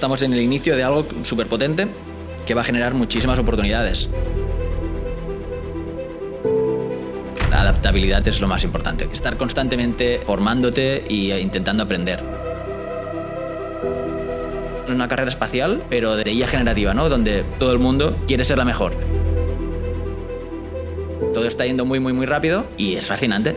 estamos en el inicio de algo súper potente que va a generar muchísimas oportunidades. La adaptabilidad es lo más importante. Estar constantemente formándote e intentando aprender. Una carrera espacial, pero de IA generativa, ¿no? Donde todo el mundo quiere ser la mejor. Todo está yendo muy, muy, muy rápido y es fascinante.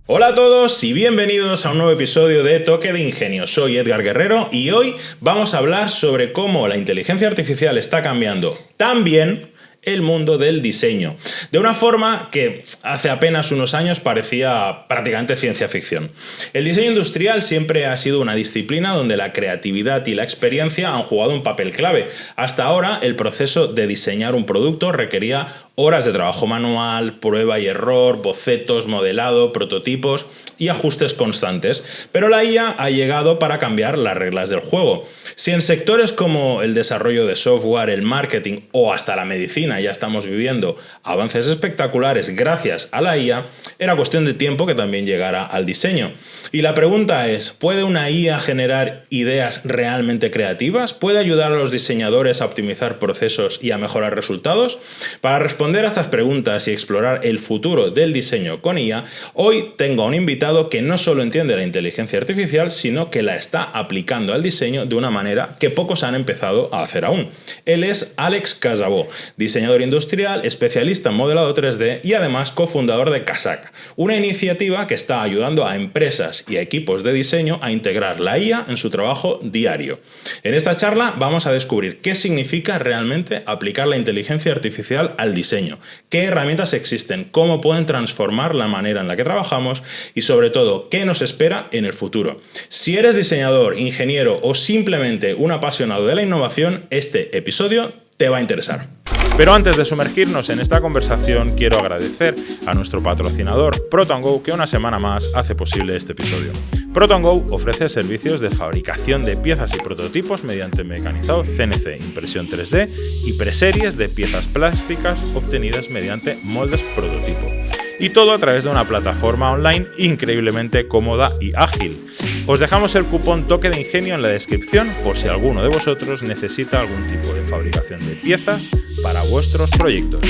Hola a todos y bienvenidos a un nuevo episodio de Toque de Ingenio. Soy Edgar Guerrero y hoy vamos a hablar sobre cómo la inteligencia artificial está cambiando también el mundo del diseño, de una forma que hace apenas unos años parecía prácticamente ciencia ficción. El diseño industrial siempre ha sido una disciplina donde la creatividad y la experiencia han jugado un papel clave. Hasta ahora, el proceso de diseñar un producto requería horas de trabajo manual, prueba y error, bocetos, modelado, prototipos y ajustes constantes. Pero la IA ha llegado para cambiar las reglas del juego. Si en sectores como el desarrollo de software, el marketing o hasta la medicina ya estamos viviendo avances espectaculares gracias a la IA, era cuestión de tiempo que también llegara al diseño. Y la pregunta es, ¿puede una IA generar ideas realmente creativas? ¿Puede ayudar a los diseñadores a optimizar procesos y a mejorar resultados? Para responder a estas preguntas y explorar el futuro del diseño con IA, hoy tengo a un invitado que no solo entiende la inteligencia artificial, sino que la está aplicando al diseño de una manera que pocos han empezado a hacer aún. Él es Àlex Casabó, diseñador industrial, especialista en modelado 3D y además cofundador de Casaca, una iniciativa que está ayudando a empresas y a equipos de diseño a integrar la IA en su trabajo diario. En esta charla vamos a descubrir qué significa realmente aplicar la inteligencia artificial al diseño, qué herramientas existen, cómo pueden transformar la manera en la que trabajamos y sobre todo qué nos espera en el futuro. Si eres diseñador, ingeniero o simplemente un apasionado de la innovación, este episodio te va a interesar. Pero antes de sumergirnos en esta conversación, quiero agradecer a nuestro patrocinador Proton Go, que una semana más hace posible este episodio. Proton Go ofrece servicios de fabricación de piezas y prototipos mediante mecanizado CNC, impresión 3D y preseries de piezas plásticas obtenidas mediante moldes prototipo. Y todo a través de una plataforma online increíblemente cómoda y ágil. Os dejamos el cupón Toque de Ingenio en la descripción por si alguno de vosotros necesita algún tipo de fabricación de piezas para vuestros proyectos.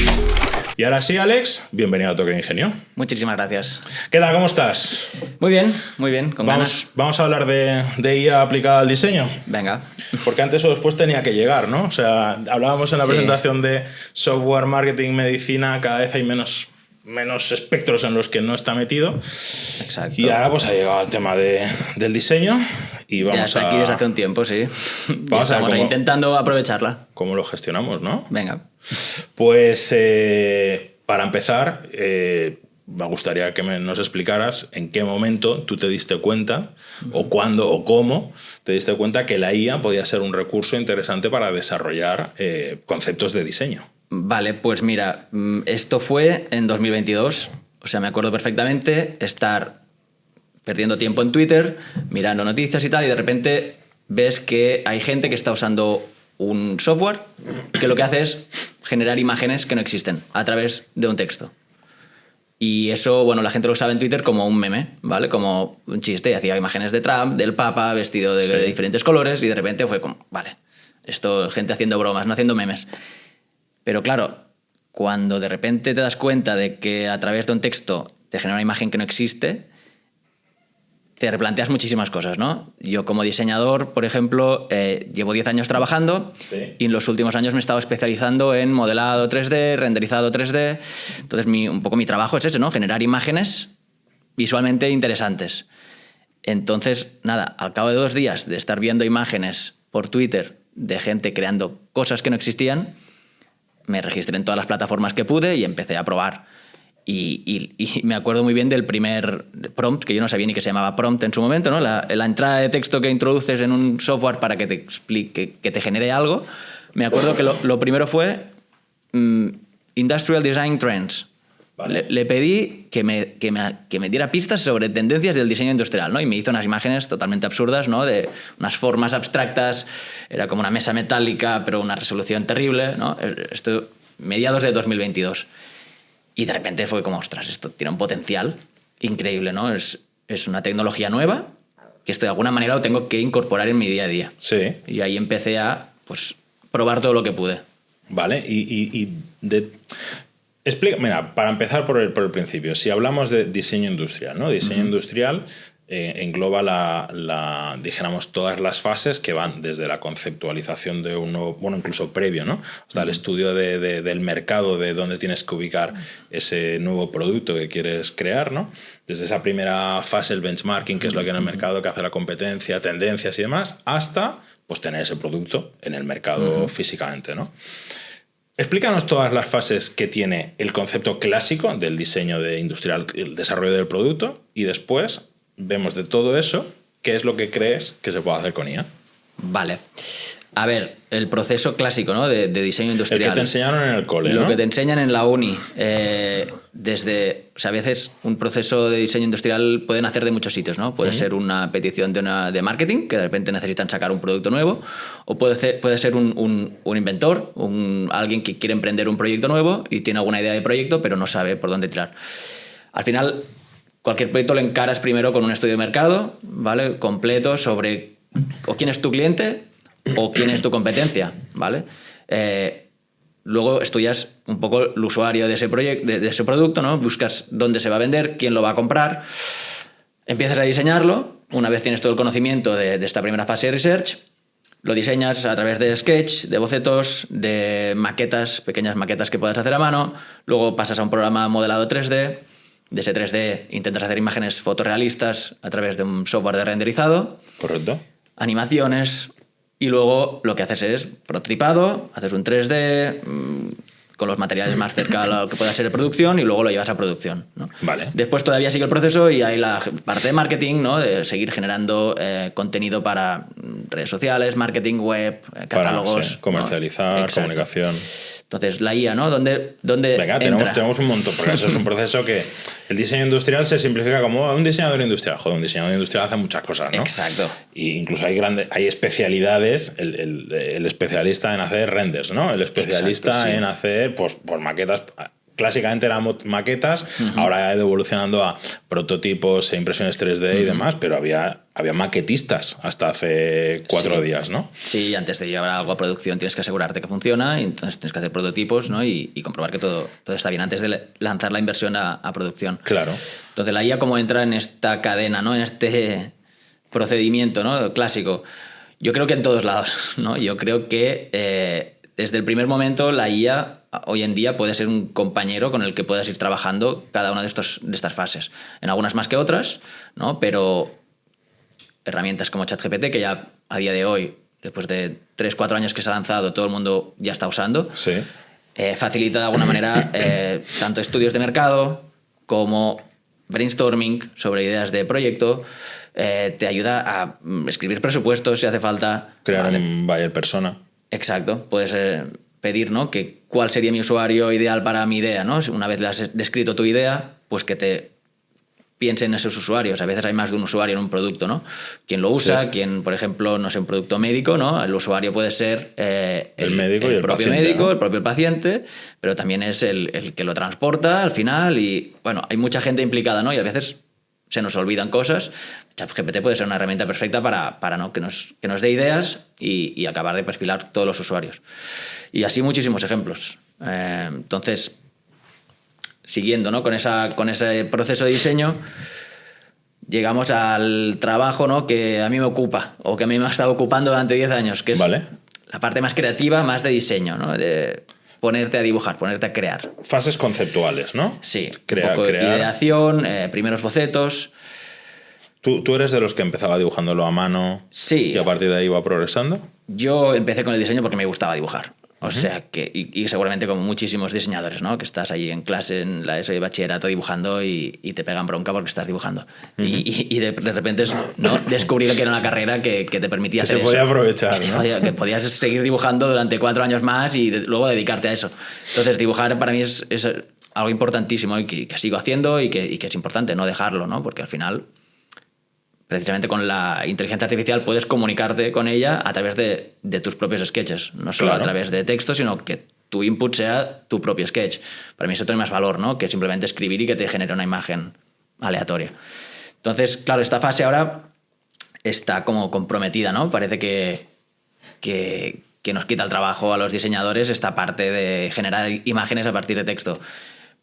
Y ahora sí, Àlex, bienvenido a Toque de Ingenio. Muchísimas gracias. ¿Qué tal? ¿Cómo estás? Muy bien, con ganas. Vamos a hablar de IA aplicada al diseño. Venga. Porque antes o después tenía que llegar, ¿no? O sea, hablábamos en la presentación de software, marketing, medicina, cada vez hay menos espectros en los que no está metido. Exacto. Y ahora pues ha llegado el tema del diseño y vamos ya está aquí desde hace un tiempo, sí. Vamos a ver intentando aprovecharla. ¿Cómo lo gestionamos, no? Venga. Pues para empezar, me gustaría que nos explicaras en qué momento tú te diste cuenta, o cuándo o cómo te diste cuenta que la IA podía ser un recurso interesante para desarrollar conceptos de diseño. Vale, pues mira, esto fue en 2022, o sea, me acuerdo perfectamente estar perdiendo tiempo en Twitter, mirando noticias y tal, y de repente ves que hay gente que está usando un software que lo que hace es generar imágenes que no existen a través de un texto. Y eso, bueno, la gente lo sabe en Twitter como un meme, ¿vale? Como un chiste, y hacía imágenes de Trump, del Papa, vestido de diferentes colores, y de repente fue como, vale, esto, gente haciendo bromas, no haciendo memes. Pero claro, cuando de repente te das cuenta de que a través de un texto te genera una imagen que no existe, te replanteas muchísimas cosas, ¿no? Yo como diseñador, por ejemplo, llevo 10 años trabajando y en los últimos años me he estado especializando en modelado 3D, renderizado 3D. Entonces, un poco mi trabajo es ese, ¿no? Generar imágenes visualmente interesantes. Entonces, nada, al cabo de 2 días de estar viendo imágenes por Twitter de gente creando cosas que no existían, me registré en todas las plataformas que pude y empecé a probar. Y me acuerdo muy bien del primer prompt, que yo no sabía ni que se llamaba prompt en su momento, ¿no? La entrada de texto que introduces en un software para que te explique, que te genere algo. Me acuerdo que lo primero fue Industrial Design Trends. Vale. Le pedí que me diera pistas sobre tendencias del diseño industrial, ¿no? Y me hizo unas imágenes totalmente absurdas, ¿no? De unas formas abstractas, era como una mesa metálica, pero una resolución terrible, ¿no? Esto, mediados de 2022. Y de repente fue como, ostras, esto tiene un potencial increíble, ¿no? Es una tecnología nueva que esto de alguna manera lo tengo que incorporar en mi día a día. Sí. Y ahí empecé a pues, probar todo lo que pude. Vale, explica, mira, para empezar por el principio, si hablamos de diseño industrial, ¿no? Diseño industrial engloba dijéramos, todas las fases que van desde la conceptualización de uno, bueno, incluso previo, ¿no? Hasta el estudio del mercado, de dónde tienes que ubicar ese nuevo producto que quieres crear, ¿no? Desde esa primera fase, el benchmarking, que es lo que hay en el mercado, que hace la competencia, tendencias y demás, hasta pues, tener ese producto en el mercado físicamente, ¿no? Explícanos todas las fases que tiene el concepto clásico del diseño industrial, el desarrollo del producto, y después vemos de todo eso qué es lo que crees que se puede hacer con IA. Vale. A ver, el proceso clásico, ¿no? de diseño industrial. El que te enseñaron en el cole, Lo ¿no? que te enseñan en la uni. O sea, a veces un proceso de diseño industrial puede nacer de muchos sitios, ¿no? Puede ser una petición de marketing, que de repente necesitan sacar un producto nuevo, o puede ser un inventor, alguien que quiere emprender un proyecto nuevo y tiene alguna idea de proyecto, pero no sabe por dónde tirar. Al final, cualquier proyecto lo encaras primero con un estudio de mercado, ¿vale? Completo sobre o quién es tu cliente o quién es tu competencia, ¿vale? Luego estudias un poco el usuario de ese de ese producto, ¿no? Buscas dónde se va a vender, quién lo va a comprar, empiezas a diseñarlo. Una vez tienes todo el conocimiento de esta primera fase de research, lo diseñas a través de sketch, de bocetos, de maquetas, pequeñas maquetas que puedas hacer a mano. Luego pasas a un programa modelado 3D. De ese 3D intentas hacer imágenes fotorrealistas a través de un software de renderizado. Correcto. Animaciones. Y luego lo que haces es prototipado, haces un 3D con los materiales más cerca a lo que pueda ser de producción y luego lo llevas a producción, ¿no? Vale. Después todavía sigue el proceso y hay la parte de marketing, ¿no? De seguir generando contenido para redes sociales, marketing web, catálogos. Para comercializar, ¿no? comunicación. Entonces, la IA, ¿no? ¿Dónde Venga, entra? tenemos un montón, porque eso es un proceso que el diseño industrial se simplifica como un diseñador industrial. Joder, un diseñador industrial hace muchas cosas, ¿no? Exacto. Y incluso hay especialidades, el especialista en hacer renders, ¿no? El especialista Exacto, sí. en hacer pues maquetas. Clásicamente eran maquetas, ahora ha ido evolucionando a prototipos e impresiones 3D y demás, pero había maquetistas hasta hace 4 días, ¿no? Sí, antes de llevar algo a producción tienes que asegurarte que funciona, y entonces tienes que hacer prototipos, ¿no? y comprobar que todo está bien antes de lanzar la inversión a producción. Claro. Entonces la IA, ¿cómo entra en esta cadena, ¿no? En este procedimiento, ¿no? Clásico? Yo creo que en todos lados, ¿no? Yo creo que desde el primer momento la IA hoy en día puede ser un compañero con el que puedas ir trabajando cada una de estas fases. En algunas más que otras, ¿no? Pero herramientas como ChatGPT, que ya a día de hoy, después de 3-4 años que se ha lanzado, todo el mundo ya está usando, Sí. Facilita de alguna manera tanto estudios de mercado como brainstorming sobre ideas de proyecto. Te ayuda a escribir presupuestos si hace falta. Crear un buyer persona. Exacto. Puedes pedir, ¿no? que cuál sería mi usuario ideal para mi idea, ¿no? Una vez le has descrito tu idea, pues que te piense en esos usuarios. A veces hay más de un usuario en un producto, ¿no? Quien lo usa, Sí. quien, por ejemplo, no sé, un producto médico, ¿no? El usuario puede ser el médico y el propio paciente, médico, ¿no? el propio paciente, pero también es el que lo transporta al final y, bueno, hay mucha gente implicada, ¿no? Y a veces se nos olvidan cosas. ChatGPT puede ser una herramienta perfecta para ¿no? que nos dé ideas y acabar de perfilar todos los usuarios. Y así muchísimos ejemplos. Entonces, siguiendo, ¿no? con ese proceso de diseño, llegamos al trabajo, ¿no? que a mí me ocupa o que a mí me ha estado ocupando durante 10 años, que es Vale. la parte más creativa, más de diseño, ¿no? De ponerte a dibujar, ponerte a crear. Fases conceptuales, ¿no? Sí, Crear. un poco de ideación, primeros bocetos. ¿Tú eres de los que empezaba dibujándolo a mano Sí. y a partir de ahí iba progresando? Yo empecé con el diseño porque me gustaba dibujar. O sea que, y seguramente como muchísimos diseñadores, ¿no? Que estás allí en clase, en la ESO y bachillerato dibujando y te pegan bronca porque estás dibujando. Y de repente, ¿no? descubrí que era una carrera que te permitía Que hacer se podía eso. aprovechar, Que, ¿no? que podías seguir dibujando durante 4 años más y luego dedicarte a eso. Entonces dibujar para mí es algo importantísimo y que sigo haciendo y que es importante no dejarlo, ¿no? Porque al final, precisamente con la inteligencia artificial puedes comunicarte con ella a través de tus propios sketches, no solo Claro. a través de texto, sino que tu input sea tu propio sketch. Para mí eso tiene más valor, ¿no? Que simplemente escribir y que te genere una imagen aleatoria. Entonces, claro, esta fase ahora está como comprometida, ¿no? Parece que nos quita el trabajo a los diseñadores esta parte de generar imágenes a partir de texto.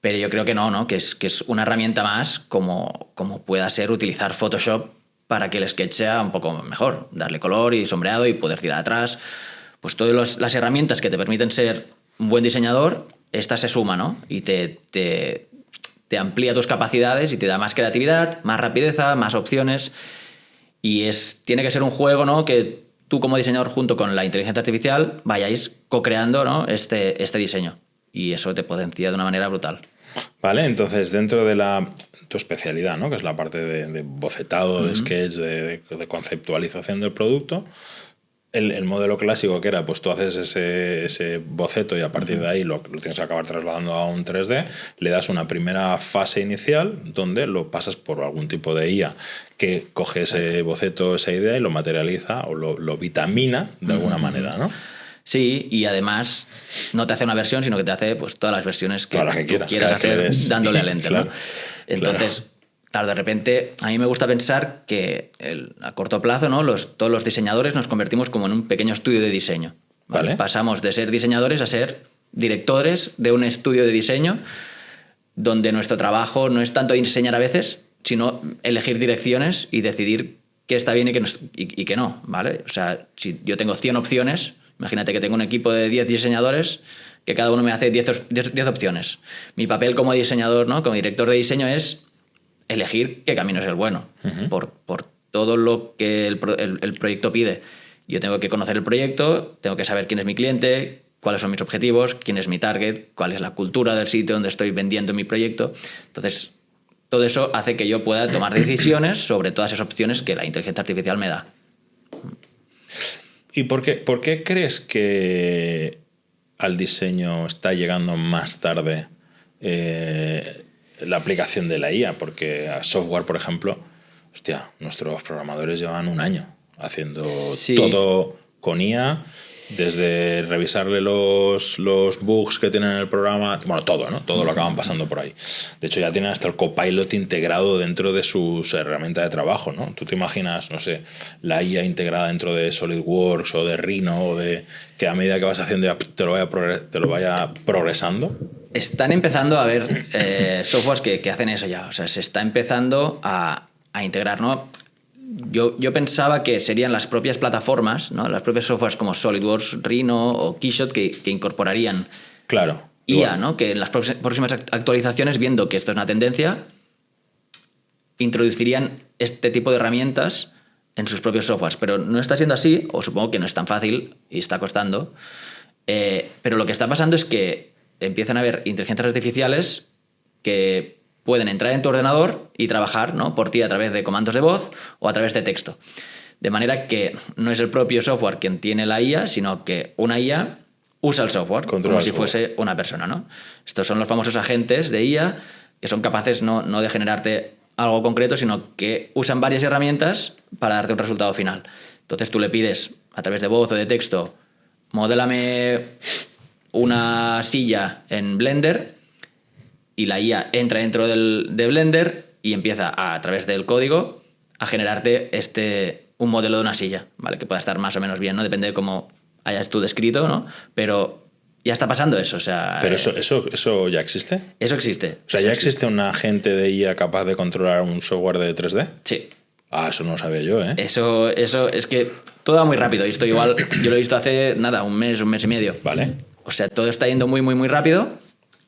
Pero yo creo que no, ¿no? Que es una herramienta más como pueda ser utilizar Photoshop para que el sketch sea un poco mejor, darle color y sombreado y poder tirar atrás. Pues todas las herramientas que te permiten ser un buen diseñador, esta se suma, ¿no? Y te amplía tus capacidades y te da más creatividad, más rapidez, más opciones. Y tiene que ser un juego, ¿no? Que tú como diseñador junto con la inteligencia artificial vayáis co-creando, ¿no? este diseño. Y eso te potencia de una manera brutal. Vale, entonces dentro de tu especialidad, ¿no? Que es la parte de bocetado, de sketch, de conceptualización del producto, el modelo clásico que era, pues tú haces ese boceto y a partir de ahí lo tienes que acabar trasladando a un 3D, le das una primera fase inicial donde lo pasas por algún tipo de IA que coge ese boceto, esa idea y lo materializa o lo vitamina de alguna manera, ¿no? Sí, y además no te hace una versión, sino que te hace pues todas las versiones que tú quieras hacer dándole al enter, claro, ¿no? Entonces, claro, de repente a mí me gusta pensar que a corto plazo, ¿no? Todos los diseñadores nos convertimos como en un pequeño estudio de diseño. ¿Vale? Pasamos de ser diseñadores a ser directores de un estudio de diseño donde nuestro trabajo no es tanto diseñar a veces, sino elegir direcciones y decidir qué está bien y qué no, ¿vale? O sea, si yo tengo 100 opciones, imagínate que tengo un equipo de 10 diseñadores que cada uno me hace 10 opciones. Mi papel como diseñador, ¿no? Como director de diseño es elegir qué camino es el bueno, por todo lo que el proyecto pide. Yo tengo que conocer el proyecto, tengo que saber quién es mi cliente, cuáles son mis objetivos, quién es mi target, cuál es la cultura del sitio donde estoy vendiendo mi proyecto. Entonces, todo eso hace que yo pueda tomar decisiones sobre todas esas opciones que la inteligencia artificial me da. ¿Y por qué crees que al diseño está llegando más tarde la aplicación de la IA? Porque a software, por ejemplo, hostia, nuestros programadores llevan un año haciendo todo con IA, desde revisarle los bugs que tienen en el programa, bueno, todo, ¿no? Todo lo acaban pasando por ahí. De hecho, ya tienen hasta el Copilot integrado dentro de sus herramientas de trabajo, ¿no? Tú te imaginas, no sé, la IA integrada dentro de SolidWorks o de Rhino, o de que a medida que vas haciendo ya te lo vaya progresando. Están empezando a haber softwares que hacen eso ya. O sea, se está empezando a integrar, ¿no? Yo pensaba que serían las propias plataformas, ¿no? Las propias softwares como SolidWorks, Rhino o Keyshot que incorporarían claro, IA, ¿no? Que en las próximas actualizaciones, viendo que esto es una tendencia, introducirían este tipo de herramientas en sus propios softwares. Pero no está siendo así, o supongo que no es tan fácil y está costando. Pero lo que está pasando es que empiezan a haber inteligencias artificiales que pueden entrar en tu ordenador y trabajar, ¿no? Por ti a través de comandos de voz o a través de texto. De manera que no es el propio software quien tiene la IA, sino que una IA usa el software como si fuese una persona, ¿no? Estos son los famosos agentes de IA que son capaces no de generarte algo concreto, sino que usan varias herramientas para darte un resultado final. Entonces tú le pides a través de voz o de texto, modélame una silla en Blender, y la IA entra dentro de Blender y empieza a través del código a generarte un modelo de una silla, ¿vale? Que pueda estar más o menos bien, ¿no? Depende de cómo hayas tú descrito, ¿no? Pero ya está pasando eso, o sea... ¿Pero eso ya existe? Eso existe. O sea, ¿ya existe un agente de IA capaz de controlar un software de 3D? Sí. Ah, eso no lo sabía yo, ¿eh? Eso es que todo va muy rápido. Y esto igual, yo lo he visto hace, nada, un mes y medio. Vale. O sea, todo está yendo muy, muy, muy rápido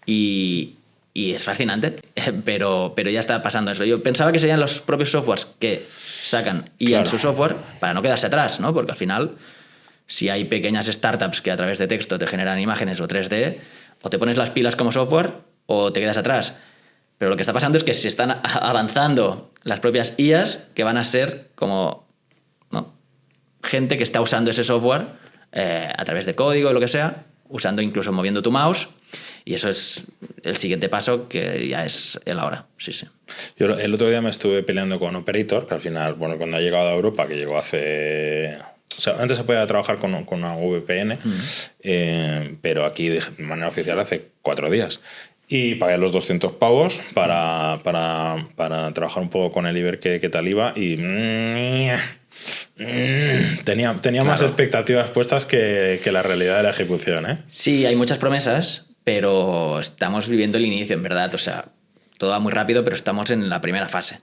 y es fascinante, pero ya está pasando eso. Yo pensaba que serían los propios softwares que sacan IA en su software para no quedarse atrás, ¿no? Porque al final, si hay pequeñas startups que a través de texto te generan imágenes o 3D, o te pones las pilas como software o te quedas atrás. Pero lo que está pasando es que se están avanzando las propias IAs que van a ser como, ¿no? Gente que está usando ese software a través de código o lo que sea, usando incluso moviendo tu mouse. Y eso es el siguiente paso, que ya es el ahora. Sí. Yo el otro día me estuve peleando con Operator, que al final, bueno, cuando ha llegado a Europa, que llegó hace... O sea, antes se podía trabajar con una VPN, pero aquí de manera oficial hace 4 días. Y pagué los 200 pavos para trabajar un poco con el Iber qué tal iba. Y Tenía más expectativas puestas que la realidad de la ejecución, ¿eh? Sí, hay muchas promesas, pero estamos viviendo el inicio, en verdad. O sea, todo va muy rápido, pero estamos en la primera fase.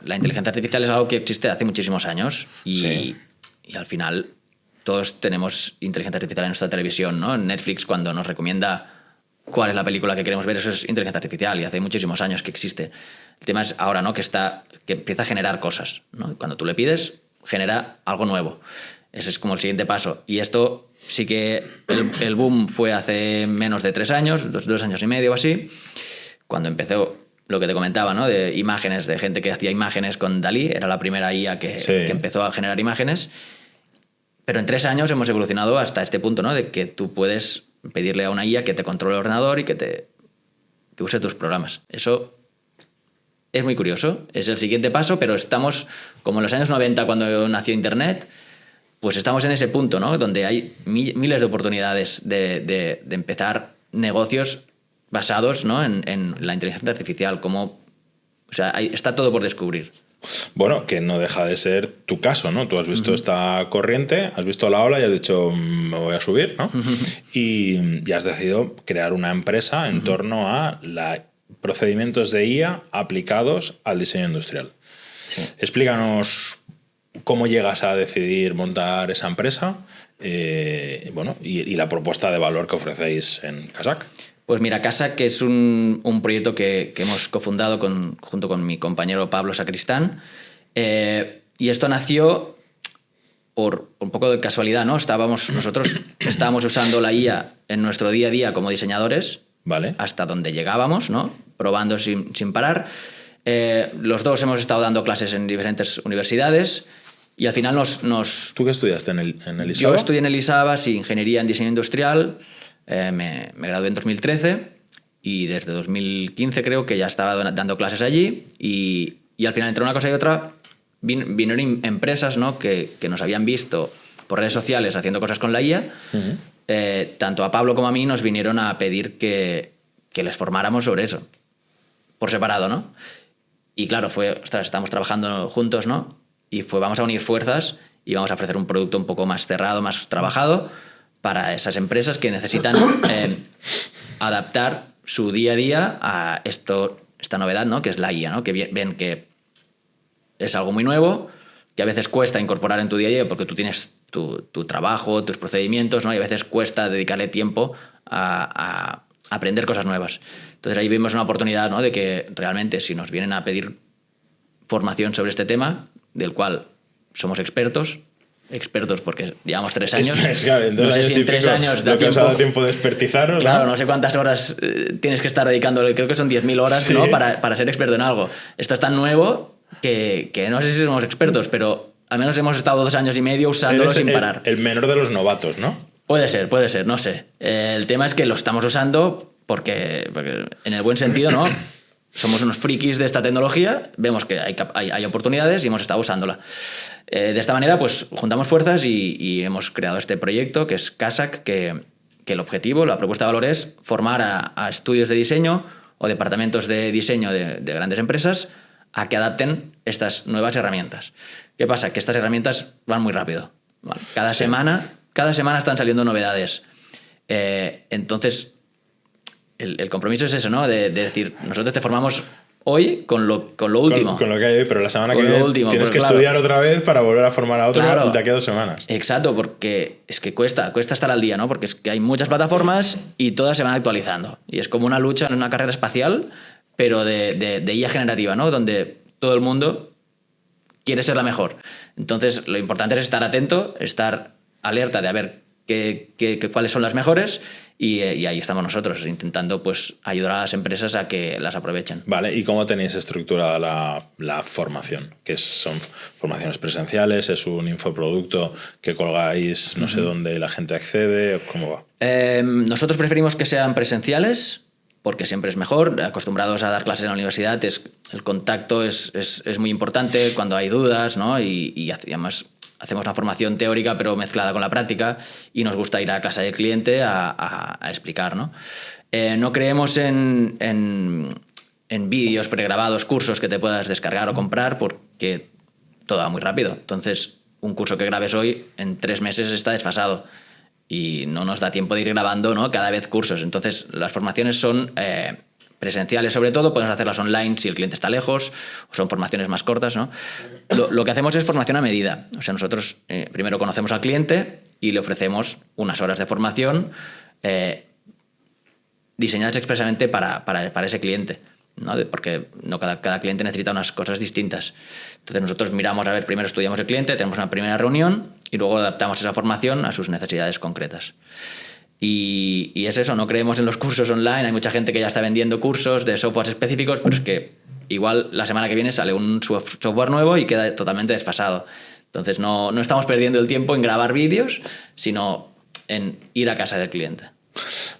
La inteligencia artificial es algo que existe hace muchísimos años y al final todos tenemos inteligencia artificial en nuestra televisión, ¿no? En Netflix, cuando nos recomienda cuál es la película que queremos ver, eso es inteligencia artificial y hace muchísimos años que existe. El tema es ahora, ¿no? Que empieza a generar cosas, ¿no? Cuando tú le pides, genera algo nuevo. Ese es como el siguiente paso. Y esto sí que el boom fue hace menos de 3 años, 2 años y medio o así, cuando empezó lo que te comentaba, ¿no? De imágenes, de gente que hacía imágenes con Dalí, era la primera IA que empezó a generar imágenes. Pero en 3 años hemos evolucionado hasta este punto, ¿no? De que tú puedes pedirle a una IA que te controle el ordenador y que use tus programas. Eso es muy curioso, es el siguiente paso, pero estamos, como en los años 90 cuando nació Internet, pues estamos en ese punto, ¿no? Donde hay miles de oportunidades de empezar negocios basados, ¿no? en la inteligencia artificial. O sea, está todo por descubrir. Bueno, que no deja de ser tu caso, ¿no? Tú has visto esta corriente, has visto la ola y has dicho, me voy a subir, ¿no? Y has decidido crear una empresa en torno a procedimientos de IA aplicados al diseño industrial. Sí. Explícanos cómo llegas a decidir montar esa empresa y la propuesta de valor que ofrecéis en Casac. Pues mira, Casac, que es un proyecto que hemos cofundado junto con mi compañero Pablo Sacristán, y esto nació por un poco de casualidad, ¿no? Nosotros estábamos usando la IA en nuestro día a día como diseñadores, vale, hasta donde llegábamos, ¿no? Probando sin parar. Los dos hemos estado dando clases en diferentes universidades y al final nos... ¿Tú qué estudiaste en el ISABA? Yo estudié en el ISABA, sí, Ingeniería en Diseño Industrial. Me gradué en 2013 y desde 2015 creo que ya estaba dando clases allí y al final entre una cosa y otra vinieron empresas, ¿no? que nos habían visto por redes sociales haciendo cosas con la IA. Tanto a Pablo como a mí nos vinieron a pedir que les formáramos sobre eso por separado, ¿no? Y claro, estamos trabajando juntos, ¿no? Y vamos a unir fuerzas y vamos a ofrecer un producto un poco más cerrado, más trabajado para esas empresas que necesitan adaptar su día a día a esta novedad, ¿no? Que es la IA, ¿no? Que ven que es algo muy nuevo, que a veces cuesta incorporar en tu día a día porque tú tienes tu trabajo, tus procedimientos, ¿no? Y a veces cuesta dedicarle tiempo a aprender cosas nuevas. Entonces ahí vimos una oportunidad, ¿no? De que realmente si nos vienen a pedir formación sobre este tema, del cual somos expertos porque llevamos 3 años. No sé si en 3 años da tiempo de expertizaros. Claro, no sé cuántas horas tienes que estar dedicándole, creo que son 10.000 horas, ¿sí? ¿No? para ser experto en algo. Esto es tan nuevo que no sé si somos expertos, pero al menos hemos estado 2 años y medio usándolo sin parar. El menor de los novatos, ¿no? Puede ser, no sé. El tema es que lo estamos usando porque en el buen sentido, ¿no? Somos unos frikis de esta tecnología, vemos que hay oportunidades y hemos estado usándola. De esta manera, pues juntamos fuerzas y hemos creado este proyecto que es Casac, que el objetivo, la propuesta de valor es formar a estudios de diseño o departamentos de diseño de grandes empresas a que adapten estas nuevas herramientas. ¿Qué pasa? Que estas herramientas van muy rápido. ¿Vale? Cada semana están saliendo novedades. Entonces, el compromiso es eso, ¿no? De decir, nosotros te formamos hoy con lo último. Con lo que hay hoy, pero la semana que viene tienes que estudiar otra vez para volver a formar a otro de aquí a 2 semanas. Exacto, porque es que cuesta estar al día, ¿no? Porque es que hay muchas plataformas y todas se van actualizando. Y es como una lucha en una carrera espacial, pero de IA generativa, ¿no? Donde todo el mundo quiere ser la mejor. Entonces, lo importante es estar atento, estar alerta de a ver cuáles son las mejores y ahí estamos nosotros intentando pues ayudar a las empresas a que las aprovechen. Vale, ¿y cómo tenéis estructurada la formación? ¿Son formaciones presenciales? ¿Es un infoproducto que colgáis no sé dónde y la gente accede? ¿Cómo va? Nosotros preferimos que sean presenciales porque siempre es mejor. Acostumbrados a dar clases en la universidad, el contacto es muy importante cuando hay dudas, ¿no? Y además hacemos una formación teórica pero mezclada con la práctica y nos gusta ir a casa del cliente a explicar, ¿no? No creemos en vídeos pregrabados, cursos que te puedas descargar o comprar porque todo va muy rápido. Entonces, un curso que grabes hoy, en 3 meses está desfasado. Y no nos da tiempo de ir grabando, ¿no?, cada vez cursos. Entonces, las formaciones son presenciales sobre todo, podemos hacerlas online si el cliente está lejos, o son formaciones más cortas, ¿no? Lo que hacemos es formación a medida. O sea, nosotros primero conocemos al cliente y le ofrecemos unas horas de formación diseñadas expresamente para ese cliente, ¿no? Porque no cada cliente necesita unas cosas distintas. Entonces nosotros miramos, a ver, primero estudiamos el cliente, tenemos una primera reunión y luego adaptamos esa formación a sus necesidades concretas. Y es eso, no creemos en los cursos online. Hay mucha gente que ya está vendiendo cursos de softwares específicos, pero es que igual la semana que viene sale un software nuevo y queda totalmente desfasado. Entonces no estamos perdiendo el tiempo en grabar vídeos, sino en ir a casa del cliente.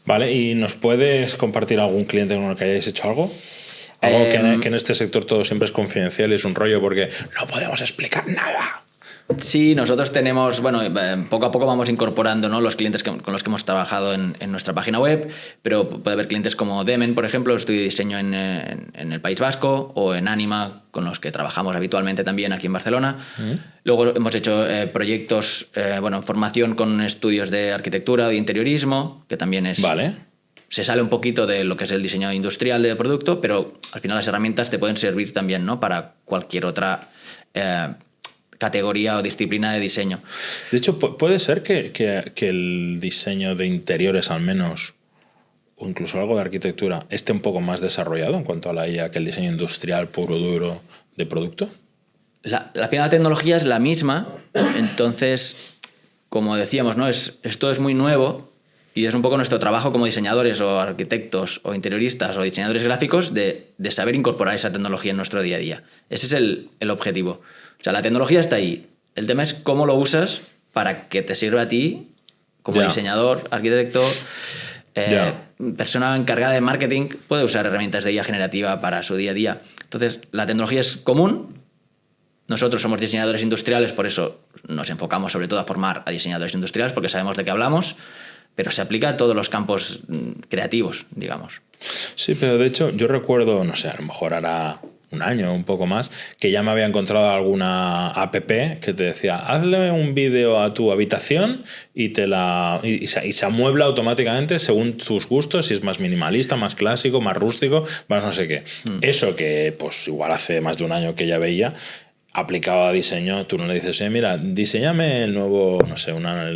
Vale, ¿y nos puedes compartir algún cliente con el que hayáis hecho algo? Algo que en este sector todo siempre es confidencial y es un rollo porque no podemos explicar nada. Sí, nosotros tenemos, bueno, poco a poco vamos incorporando, ¿no?, los clientes con los que hemos trabajado en nuestra página web, pero puede haber clientes como Demen, por ejemplo, estudio de diseño en el País Vasco, o en Anima, con los que trabajamos habitualmente también aquí en Barcelona. Luego hemos hecho proyectos, en formación con estudios de arquitectura o de interiorismo, que también es... Vale. Se sale un poquito de lo que es el diseño industrial del producto, pero al final las herramientas te pueden servir también, ¿no?, para cualquier otra categoría o disciplina de diseño. De hecho, puede ser que el diseño de interiores, al menos, o incluso algo de arquitectura, esté un poco más desarrollado en cuanto a la IA que el diseño industrial puro duro de producto. Al final la tecnología es la misma, entonces, como decíamos, ¿no?, esto es muy nuevo. Y es un poco nuestro trabajo como diseñadores o arquitectos o interioristas o diseñadores gráficos de saber incorporar esa tecnología en nuestro día a día. Ese es el objetivo. O sea, la tecnología está ahí. El tema es cómo lo usas para que te sirva a ti como diseñador, arquitecto, persona encargada de marketing, puede usar herramientas de IA generativa para su día a día. Entonces, la tecnología es común. Nosotros somos diseñadores industriales, por eso nos enfocamos sobre todo a formar a diseñadores industriales, porque sabemos de qué hablamos, pero se aplica a todos los campos creativos, digamos. Sí, pero de hecho yo recuerdo, no sé, a lo mejor hará un año o un poco más, que ya me había encontrado alguna app que te decía, hazle un vídeo a tu habitación y se amuebla automáticamente según tus gustos, si es más minimalista, más clásico, más rústico, más no sé qué. Eso que pues igual hace más de un año que ya veía, aplicado a diseño, tú no le dices, mira, diseñame el nuevo, no sé, una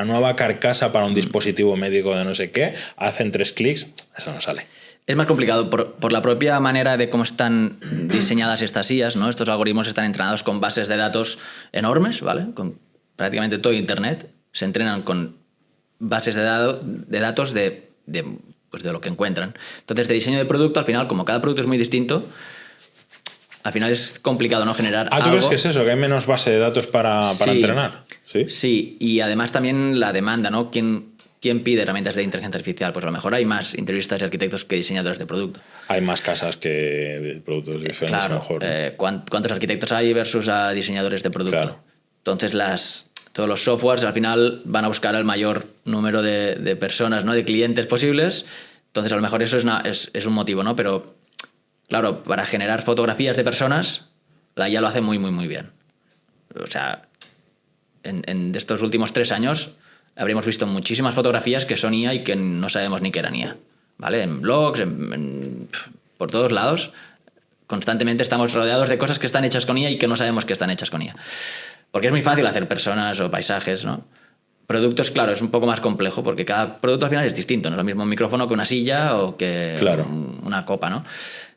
nueva carcasa para un dispositivo médico de no sé qué, hacen 3 clics, eso no sale. Es más complicado por la propia manera de cómo están diseñadas estas IAs, ¿no? Estos algoritmos están entrenados con bases de datos enormes, ¿vale? Con prácticamente todo Internet. Se entrenan con bases de datos de lo que encuentran. Entonces, de diseño de producto, al final, como cada producto es muy distinto, al final es complicado, ¿no?, generar ¿Tú algo. crees que es eso? ¿Que hay menos base de datos para entrenar? Sí, y además también la demanda, ¿no? ¿Quién pide herramientas de inteligencia artificial? Pues a lo mejor hay más interioristas y arquitectos que diseñadores de producto. Hay más casas que de productos diferentes, claro, a lo mejor. ¿Cuántos arquitectos hay versus a diseñadores de producto? Claro. Entonces todos los softwares al final van a buscar al mayor número de personas, ¿no?, de clientes posibles. Entonces a lo mejor eso es un motivo, ¿no? Pero claro, para generar fotografías de personas, la IA lo hace muy, muy, muy bien. O sea, en estos últimos 3 años habríamos visto muchísimas fotografías que son IA y que no sabemos ni que eran IA. ¿Vale? En blogs, por todos lados, constantemente estamos rodeados de cosas que están hechas con IA y que no sabemos que están hechas con IA. Porque es muy fácil hacer personas o paisajes, ¿no? Productos, claro, es un poco más complejo porque cada producto al final es distinto. No es lo mismo un micrófono que una silla o que una copa, ¿no?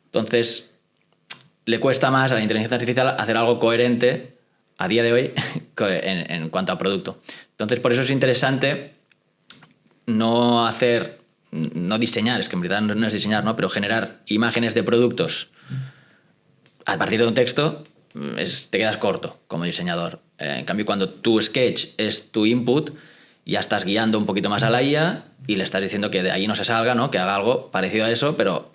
Entonces, le cuesta más a la inteligencia artificial hacer algo coherente a día de hoy en cuanto a producto. Entonces, por eso es interesante no diseñar, es que en verdad no es diseñar, ¿no?, pero generar imágenes de productos a partir de un texto, te quedas corto como diseñador. En cambio, cuando tu sketch es tu input, ya estás guiando un poquito más a la IA y le estás diciendo que de ahí no se salga, ¿no?, que haga algo parecido a eso, pero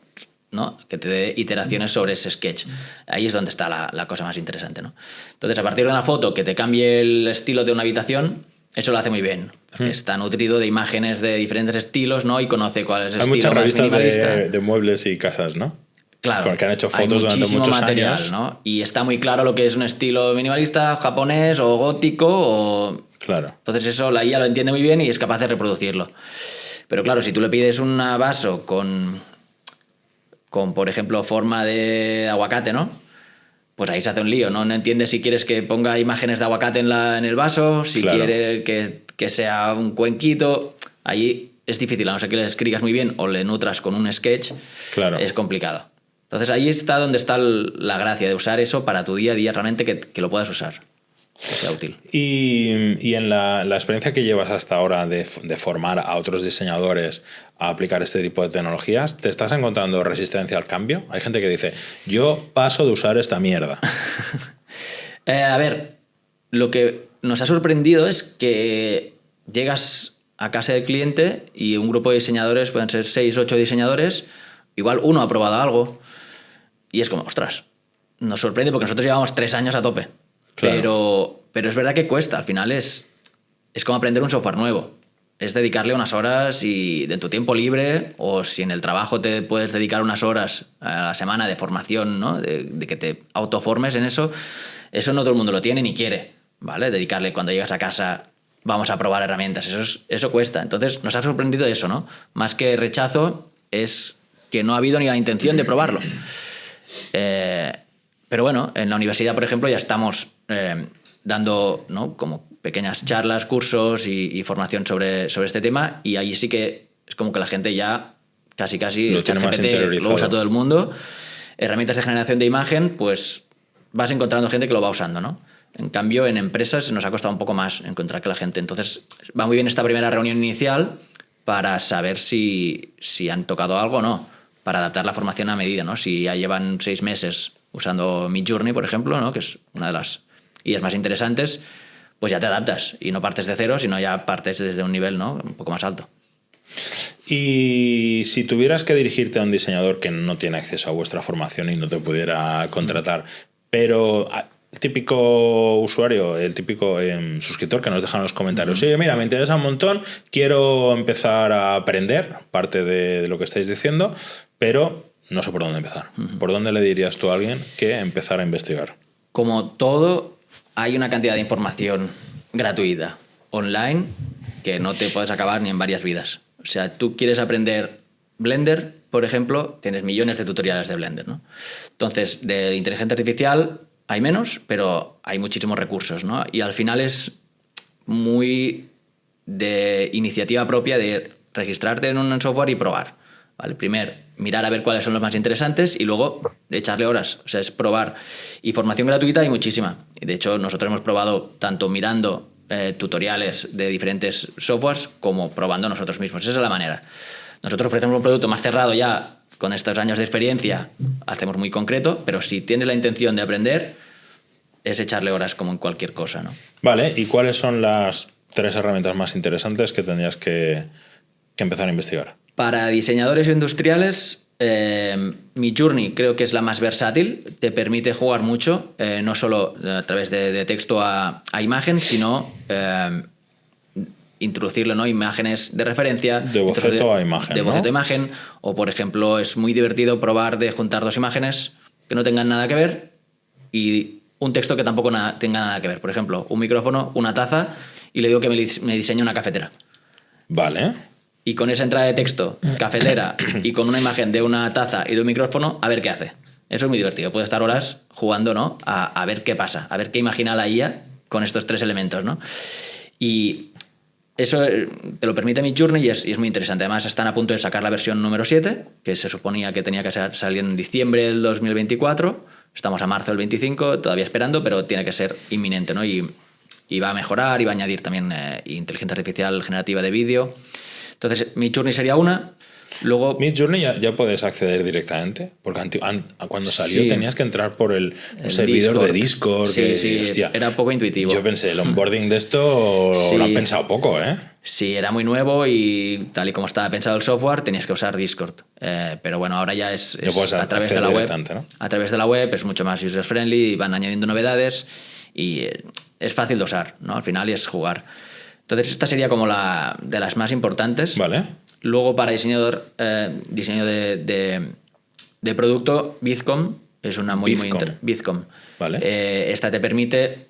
¿no?, que te dé iteraciones sobre ese sketch. Ahí es donde está la cosa más interesante, ¿no? Entonces, a partir de una foto que te cambie el estilo de una habitación, eso lo hace muy bien, porque está nutrido de imágenes de diferentes estilos, ¿no?, y conoce cuál es el estilo más minimalista. Hay muchas revistas de muebles y casas, ¿no? Claro, con el que han hecho hay fotos durante muchísimo muchos material, años. ¿no? Y está muy claro lo que es un estilo minimalista, japonés o gótico. Claro. Entonces eso la IA lo entiende muy bien y es capaz de reproducirlo. Pero claro, si tú le pides un vaso con por ejemplo, forma de aguacate, ¿no? Pues ahí se hace un lío, ¿no? No entiende si quieres que ponga imágenes de aguacate en el vaso, si Claro. quiere que sea un cuenquito. Ahí es difícil, a no ser que le escribas muy bien o le nutras con un sketch, Claro. es complicado. Entonces ahí está donde está la gracia de usar eso para tu día a día, realmente que lo puedas usar, que sea útil. Y en la experiencia que llevas hasta ahora de formar a otros diseñadores a aplicar este tipo de tecnologías, ¿te estás encontrando resistencia al cambio? Hay gente que dice, yo paso de usar esta mierda. A ver, lo que nos ha sorprendido es que llegas a casa del cliente y un grupo de diseñadores, pueden ser 6, 8 diseñadores, igual uno ha probado algo y es como, ostras, nos sorprende porque nosotros llevamos 3 años a tope. Claro. Pero es verdad que cuesta, al final es como aprender un software nuevo. Es dedicarle unas horas y de tu tiempo libre, o si en el trabajo te puedes dedicar unas horas a la semana de formación, ¿no? de que te autoformes en eso no todo el mundo lo tiene ni quiere, ¿vale? Dedicarle cuando llegas a casa, vamos a probar herramientas, eso cuesta. Entonces nos ha sorprendido eso, ¿no? Más que rechazo, es que no ha habido ni la intención de probarlo. Pero bueno, en la universidad, por ejemplo, ya estamos dando, ¿no? como pequeñas charlas, cursos y formación sobre este tema, y ahí sí que es como que la gente ya casi lo tiene más interiorizado. lo usa todo el mundo. Herramientas de generación de imagen, pues vas encontrando gente que lo va usando, ¿no? En cambio, en empresas nos ha costado un poco más encontrar que la gente. Entonces, va muy bien esta primera reunión inicial para saber si han tocado algo o no, para adaptar la formación a medida, ¿no? Si ya llevan 6 meses usando Midjourney, por ejemplo, ¿no? Que es una de las IAs más interesantes, pues ya te adaptas y no partes de cero, sino ya partes desde un nivel, ¿no? un poco más alto. Y si tuvieras que dirigirte a un diseñador que no tiene acceso a vuestra formación y no te pudiera contratar, pero el típico usuario, el típico suscriptor que nos deja en los comentarios, oye, mira, me interesa un montón, quiero empezar a aprender parte de lo que estáis diciendo, pero no sé por dónde empezar. ¿Por dónde le dirías tú a alguien que empezar a investigar? Como todo, hay una cantidad de información gratuita online que no te puedes acabar ni en varias vidas. O sea, tú quieres aprender Blender, por ejemplo, tienes millones de tutoriales de Blender, ¿no? Entonces, de inteligencia artificial hay menos, pero hay muchísimos recursos, ¿no? Y al final es muy de iniciativa propia de registrarte en un software y probar, ¿vale? Primero, mirar a ver cuáles son los más interesantes y luego echarle horas. O sea, es probar. Y formación gratuita hay muchísima. De hecho, nosotros hemos probado tanto mirando tutoriales de diferentes softwares como probando nosotros mismos. Esa es la manera. Nosotros ofrecemos un producto más cerrado ya, con estos años de experiencia, hacemos muy concreto, pero si tienes la intención de aprender, es echarle horas como en cualquier cosa, ¿no? Vale, ¿y cuáles son las 3 herramientas más interesantes que tendrías que empezar a investigar? Para diseñadores industriales, Midjourney creo que es la más versátil, te permite jugar mucho, no solo a través de texto a imagen, sino introducirle, ¿no? imágenes de referencia. De boceto a imagen. De boceto ¿no? a imagen, o por ejemplo, es muy divertido probar de juntar 2 imágenes que no tengan nada que ver y un texto que tampoco tenga nada que ver. Por ejemplo, un micrófono, una taza, y le digo que me diseñe una cafetera. Vale. Y con esa entrada de texto, cafetera, y con una imagen de una taza y de un micrófono, a ver qué hace. Eso es muy divertido. Puedes estar horas jugando, ¿no? A ver qué pasa, a ver qué imagina la IA con estos 3 elementos, ¿no? Y eso te lo permite Midjourney y es muy interesante. Además, están a punto de sacar la versión número 7, que se suponía que tenía que salir en diciembre del 2024. Estamos a marzo del 25, todavía esperando, pero tiene que ser inminente, ¿no? Y va a mejorar y va a añadir también inteligencia artificial generativa de vídeo. Entonces, Midjourney sería una. Luego, Midjourney ya puedes acceder directamente, porque cuando salió sí, tenías que entrar por un servidor de Discord. Sí, hostia, era poco intuitivo. Yo pensé, el onboarding de esto Sí. lo han pensado poco, ¿eh? Sí, era muy nuevo y tal y como estaba pensado el software tenías que usar Discord. Pero bueno, ahora ya es a través de la web. ¿No? A través de la web es mucho más user-friendly, van añadiendo novedades y es fácil de usar, ¿no? Al final es jugar. Entonces esta sería como de las más importantes. Vale. Luego para diseño de De producto, Bizcom es una Bizcom. Vale. Esta te permite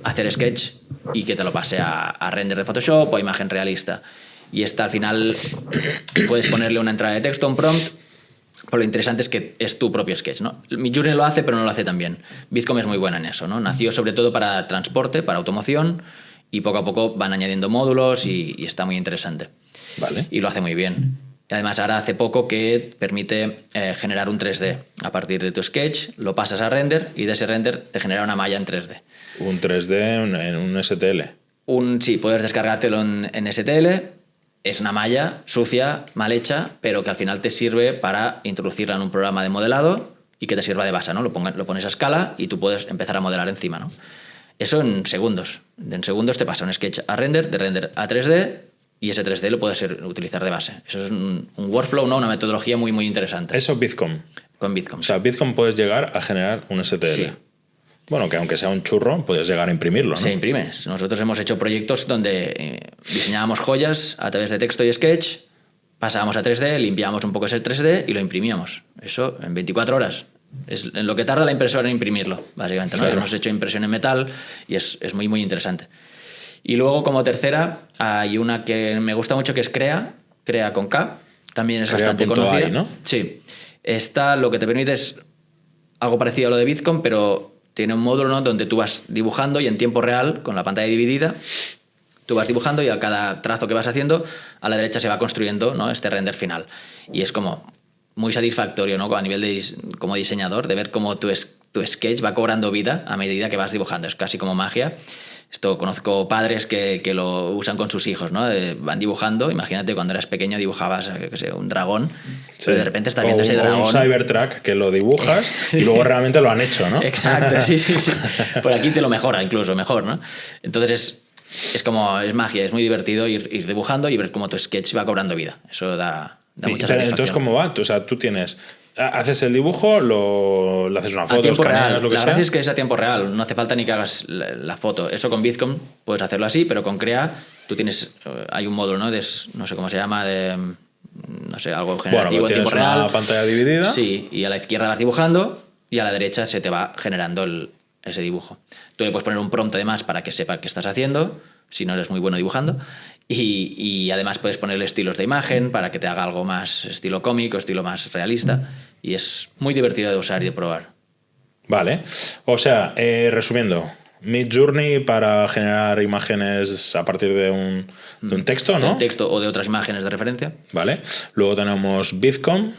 hacer sketch y que te lo pase a render de Photoshop o a imagen realista. Y esta al final puedes ponerle una entrada de texto, un prompt. Pero lo interesante es que es tu propio sketch, ¿no? Midjourney lo hace, pero no lo hace tan bien. Bizcom es muy buena en eso, ¿no? Nació sobre todo para transporte, para automoción, y poco a poco van añadiendo módulos y está muy interesante. Vale. Y lo hace muy bien. Y además, ahora hace poco que permite generar un 3D. A partir de tu sketch, lo pasas a render y de ese render te genera una malla en 3D. Un 3D en un STL. Sí, puedes descargártelo en STL. Es una malla sucia, mal hecha, pero que al final te sirve para introducirla en un programa de modelado y que te sirva de base, ¿no? Lo pones a escala y tú puedes empezar a modelar encima, ¿no? Eso en segundos. En segundos te pasa un sketch a render, de render a 3D, y ese 3D lo puedes utilizar de base. Eso es un workflow, ¿no? Una metodología muy, muy interesante. Eso Bizcom. Con Bizcom. O sea, Bizcom puedes llegar a generar un STL. Sí. Bueno, que aunque sea un churro, puedes llegar a imprimirlo, ¿no? Se imprime. Nosotros hemos hecho proyectos donde diseñábamos joyas a través de texto y sketch, pasábamos a 3D, limpiábamos un poco ese 3D y lo imprimíamos. Eso en 24 horas. Es en lo que tarda la impresora en imprimirlo, básicamente, ¿no? Claro. Hemos hecho impresión en metal y es muy, muy interesante. Y luego, como tercera, hay una que me gusta mucho que es Crea con K. También es bastante conocida. ¿no? Sí. Esta lo que te permite es algo parecido a lo de Bizcom, pero tiene un módulo, ¿no? Donde tú vas dibujando y en tiempo real, con la pantalla dividida, tú vas dibujando y a cada trazo que vas haciendo, a la derecha se va construyendo, ¿no? Este render final. Y es como muy satisfactorio, ¿no? A nivel como diseñador, de ver cómo tu sketch va cobrando vida a medida que vas dibujando. Es casi como magia. Esto conozco padres que lo usan con sus hijos, ¿no? Van dibujando. Imagínate cuando eras pequeño dibujabas, qué sé, un dragón, sí. Pero de repente estás viendo ese dragón. O un Cybertruck que lo dibujas sí, y luego realmente lo han hecho, ¿no? Exacto, sí. Por aquí te lo mejora incluso, mejor, ¿no? Entonces es magia, es muy divertido ir dibujando y ver cómo tu sketch va cobrando vida. Eso da mucha satisfacción. Entonces, ¿cómo va? O sea, tú haces el dibujo, le haces una foto, a tiempo escaneas, real. Lo que la sea. verdad es que es a tiempo real, no hace falta ni que hagas la foto. Eso con Bizcom puedes hacerlo así, pero con Crea tú hay un módulo, ¿no? No sé cómo se llama, no sé, algo generativo en tiempo real. Tienes una pantalla dividida. Sí, y a la izquierda vas dibujando y a la derecha se te va generando ese dibujo. Tú le puedes poner un prompt además para que sepa qué estás haciendo, si no eres muy bueno dibujando. Y además puedes ponerle estilos de imagen para que te haga algo más estilo cómico, estilo más realista. Y es muy divertido de usar y de probar. Vale. O sea, resumiendo, Midjourney para generar imágenes a partir de un texto, ¿no? De texto o de otras imágenes de referencia. Vale. Luego tenemos Bizcom,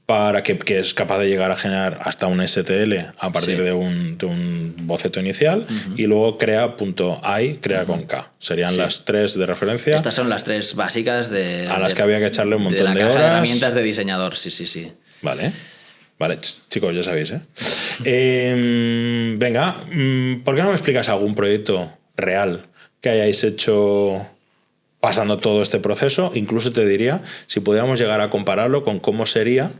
para que es capaz de llegar a generar hasta un STL a partir de un boceto inicial. Y luego Crea.ai, Crea con K. Serían las tres de referencia. Estas son las tres básicas a las que había que echarle un montón de horas. De herramientas de diseñador, sí. Vale. Vale, chicos, ya sabéis, ¿eh? Venga, ¿por qué no me explicas algún proyecto real que hayáis hecho pasando todo este proceso? Incluso te diría, si pudiéramos llegar a compararlo con cómo sería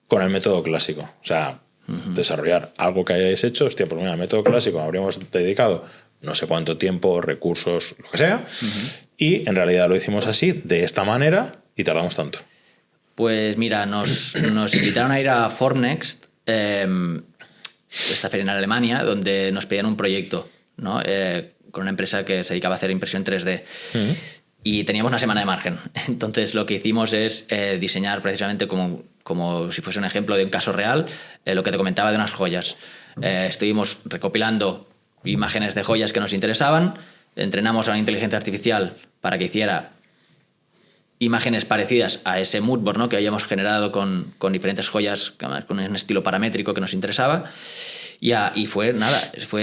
con el método clásico. O sea, desarrollar algo que hayáis hecho, hostia, por el método clásico habríamos dedicado no sé cuánto tiempo, recursos, lo que sea, y en realidad lo hicimos así, de esta manera, y tardamos tanto. Pues mira, nos invitaron a ir a Formnext, esta feria en Alemania, donde nos pedían un proyecto, ¿no? Con una empresa que se dedicaba a hacer impresión 3D. Y teníamos una semana de margen. Entonces lo que hicimos es diseñar precisamente como si fuese un ejemplo de un caso real, lo que te comentaba de unas joyas. Estuvimos recopilando imágenes de joyas que nos interesaban, entrenamos a una inteligencia artificial para que hiciera imágenes parecidas a ese moodboard, ¿no? Que habíamos generado con diferentes joyas, con un estilo paramétrico que nos interesaba. Y fue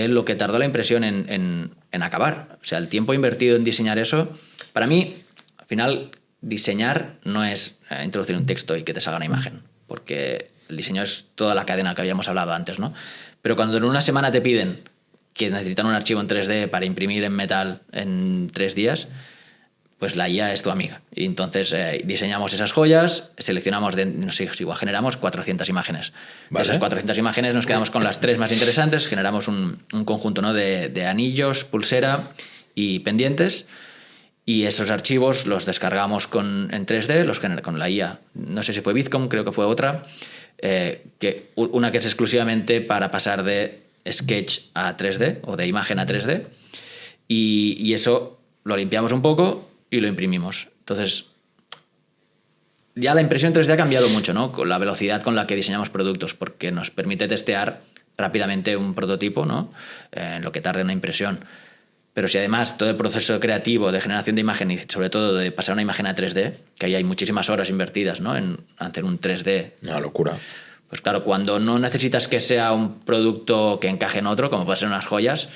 lo que tardó la impresión en acabar. O sea, el tiempo invertido en diseñar eso, para mí, al final, diseñar no es introducir un texto y que te salga una imagen, porque el diseño es toda la cadena que habíamos hablado antes, ¿no? Pero cuando en una semana te piden que necesitan un archivo en 3D para imprimir en metal en 3 días, pues la IA es tu amiga. Y entonces diseñamos esas joyas, seleccionamos, no sé, igual generamos 400 imágenes. Vale. De esas 400 imágenes nos quedamos con las 3 más interesantes, generamos un conjunto, ¿no? de anillos, pulsera y pendientes, Y esos archivos los descargamos en 3D, con la IA. No sé si fue Bitcom, creo que fue otra. Una que es exclusivamente para pasar de sketch a 3D o de imagen a 3D. Y eso lo limpiamos un poco y lo imprimimos. Entonces, ya la impresión 3D ha cambiado mucho, ¿no? Con la velocidad con la que diseñamos productos, porque nos permite testear rápidamente un prototipo, ¿no? En lo que tarda una impresión. Pero si además todo el proceso creativo de generación de imagen y sobre todo de pasar una imagen a 3D, que ahí hay muchísimas horas invertidas, ¿no? En hacer un 3D. Una locura. Pues claro, cuando no necesitas que sea un producto que encaje en otro, como pueden ser unas joyas,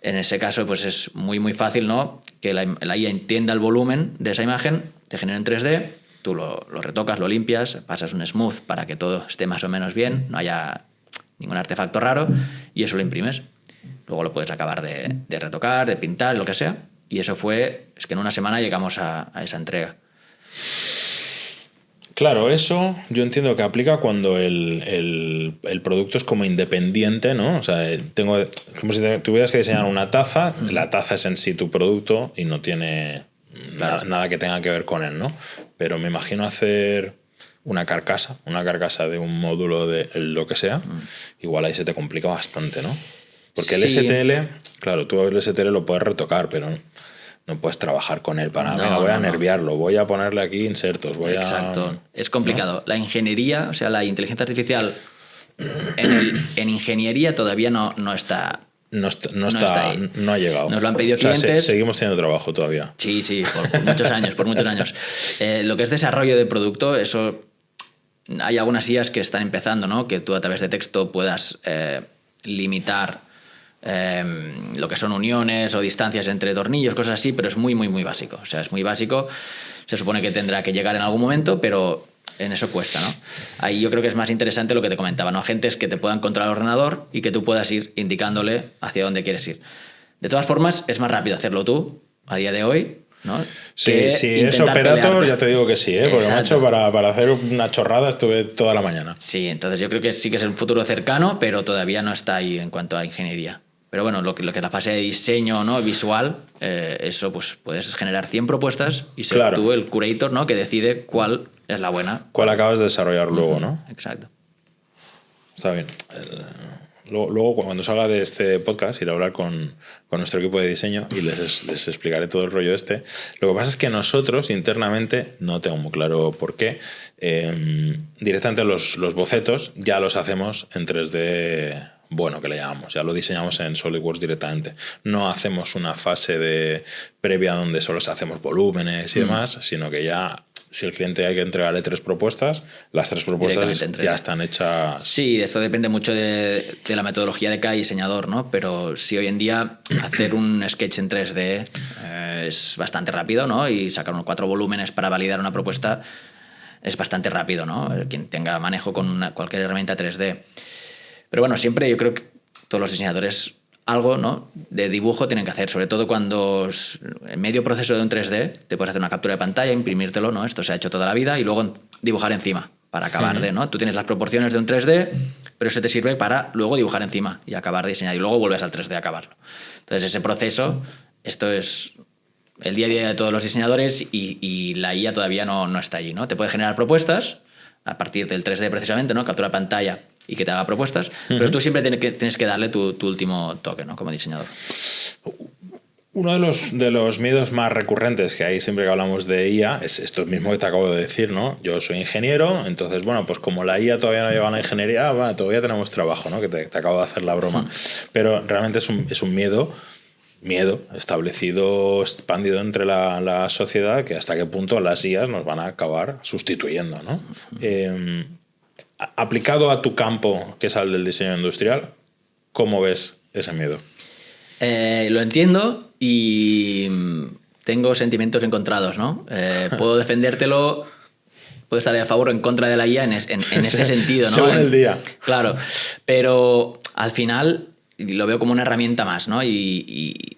en ese caso pues es muy, muy fácil, ¿no? Que la IA entienda el volumen de esa imagen, te genera en 3D, tú lo retocas, lo limpias, pasas un smooth para que todo esté más o menos bien, no haya ningún artefacto raro, y eso lo imprimes. Luego lo puedes acabar de retocar, de pintar, lo que sea. Y eso es que en una semana llegamos a esa entrega. Claro, eso yo entiendo que aplica cuando el producto es como independiente, ¿no? O sea, como si tuvieras que diseñar una taza, la taza es en sí tu producto y no tiene nada que tenga que ver con él, ¿no? Pero me imagino hacer una carcasa de un módulo de lo que sea, igual ahí se te complica bastante, ¿no? Porque el STL, claro, tú el STL lo puedes retocar, pero no puedes trabajar con él para nada. Voy a nerviarlo, voy a ponerle aquí insertos, Exacto. Es complicado. ¿No? La ingeniería, o sea, la inteligencia artificial en ingeniería todavía no está. No ha llegado. Nos lo han pedido clientes. Seguimos teniendo trabajo todavía. Sí, por muchos años, lo que es desarrollo de producto, eso hay algunas IAs que están empezando, ¿no? Que tú a través de texto puedas limitar lo que son uniones o distancias entre tornillos, cosas así, pero es muy, muy, muy básico. O sea, es muy básico. Se supone que tendrá que llegar en algún momento, pero en eso cuesta, ¿no? Ahí yo creo que es más interesante lo que te comentaba, ¿no? Agentes que te puedan controlar el ordenador y que tú puedas ir indicándole hacia dónde quieres ir. De todas formas, es más rápido hacerlo tú a día de hoy, ¿no? Sí, es operator, ya te digo que sí, porque macho, para hacer una chorrada estuve toda la mañana. Sí, entonces yo creo que sí que es el futuro cercano, pero todavía no está ahí en cuanto a ingeniería. Pero bueno, lo que es la fase de diseño, ¿no? Visual, eso pues puedes generar 100 propuestas y ser tú el curator, ¿no? Que decide cuál es la buena. Cuál acabas de desarrollar luego, ¿no? Exacto. Está bien. Luego, cuando salga de este podcast, iré a hablar con nuestro equipo de diseño y les explicaré todo el rollo este. Lo que pasa es que nosotros, internamente, no tengo muy claro por qué, directamente los bocetos ya los hacemos en 3D, bueno, que le llamamos, ya lo diseñamos en SolidWorks directamente. No hacemos una fase previa donde solo hacemos volúmenes y demás, sino que ya, si el cliente hay que entregarle 3 propuestas, las 3 propuestas ya están hechas. Sí, esto depende mucho de la metodología de cada diseñador, ¿no? Pero sí, hoy en día hacer un sketch en 3D es bastante rápido, ¿no? Y sacar unos 4 volúmenes para validar una propuesta es bastante rápido, ¿no? Quien tenga manejo con cualquier herramienta 3D. Pero bueno, siempre yo creo que todos los diseñadores algo, ¿no? De dibujo tienen que hacer, sobre todo cuando en medio proceso de un 3D te puedes hacer una captura de pantalla, imprimírtelo, ¿no? Esto se ha hecho toda la vida y luego dibujar encima para acabar ¿no? Tú tienes las proporciones de un 3D, pero eso te sirve para luego dibujar encima y acabar de diseñar y luego vuelves al 3D a acabarlo. Entonces ese proceso, esto es el día a día de todos los diseñadores y la IA todavía no está allí, ¿no? Te puede generar propuestas a partir del 3D precisamente, ¿no? Captura de pantalla y que te haga propuestas, pero tú siempre tienes que darle tu último toque, ¿no? Como diseñador. Uno de los miedos más recurrentes que hay siempre que hablamos de IA es esto mismo que te acabo de decir, ¿no? Yo soy ingeniero, entonces, bueno, pues como la IA todavía no llega a la ingeniería, todavía tenemos trabajo, ¿no? Que te acabo de hacer la broma. Pero realmente es un miedo establecido, expandido entre la sociedad, que hasta qué punto las IAs nos van a acabar sustituyendo, ¿no? Aplicado a tu campo, que es el del diseño industrial, ¿cómo ves ese miedo? Lo entiendo y tengo sentimientos encontrados, ¿no? Puedo defendértelo, puedo estar a favor o en contra de la IA en ese sentido, ¿no? Según el día. Claro, pero al final lo veo como una herramienta más, ¿no? Y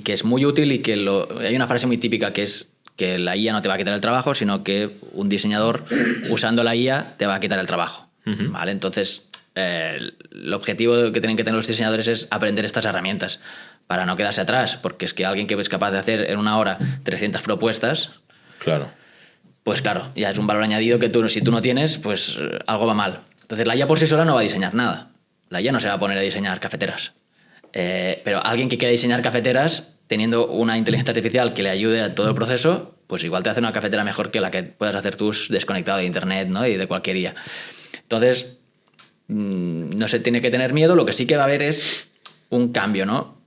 que es muy útil y que hay una frase muy típica que es que la IA no te va a quitar el trabajo, sino que un diseñador usando la IA te va a quitar el trabajo, ¿vale? Entonces, el objetivo que tienen que tener los diseñadores es aprender estas herramientas para no quedarse atrás, porque es que alguien que es capaz de hacer en una hora 300 propuestas, Claro. pues claro, ya es un valor añadido que tú, si tú no tienes, pues algo va mal. Entonces la IA por sí sola no va a diseñar nada. La IA no se va a poner a diseñar cafeteras. Pero alguien que quiera diseñar cafeteras, teniendo una inteligencia artificial que le ayude a todo el proceso, pues igual te hace una cafetera mejor que la que puedas hacer tú desconectado de internet, ¿no? Y de cualquier IA. Entonces, no se tiene que tener miedo. Lo que sí que va a haber es un cambio, ¿no?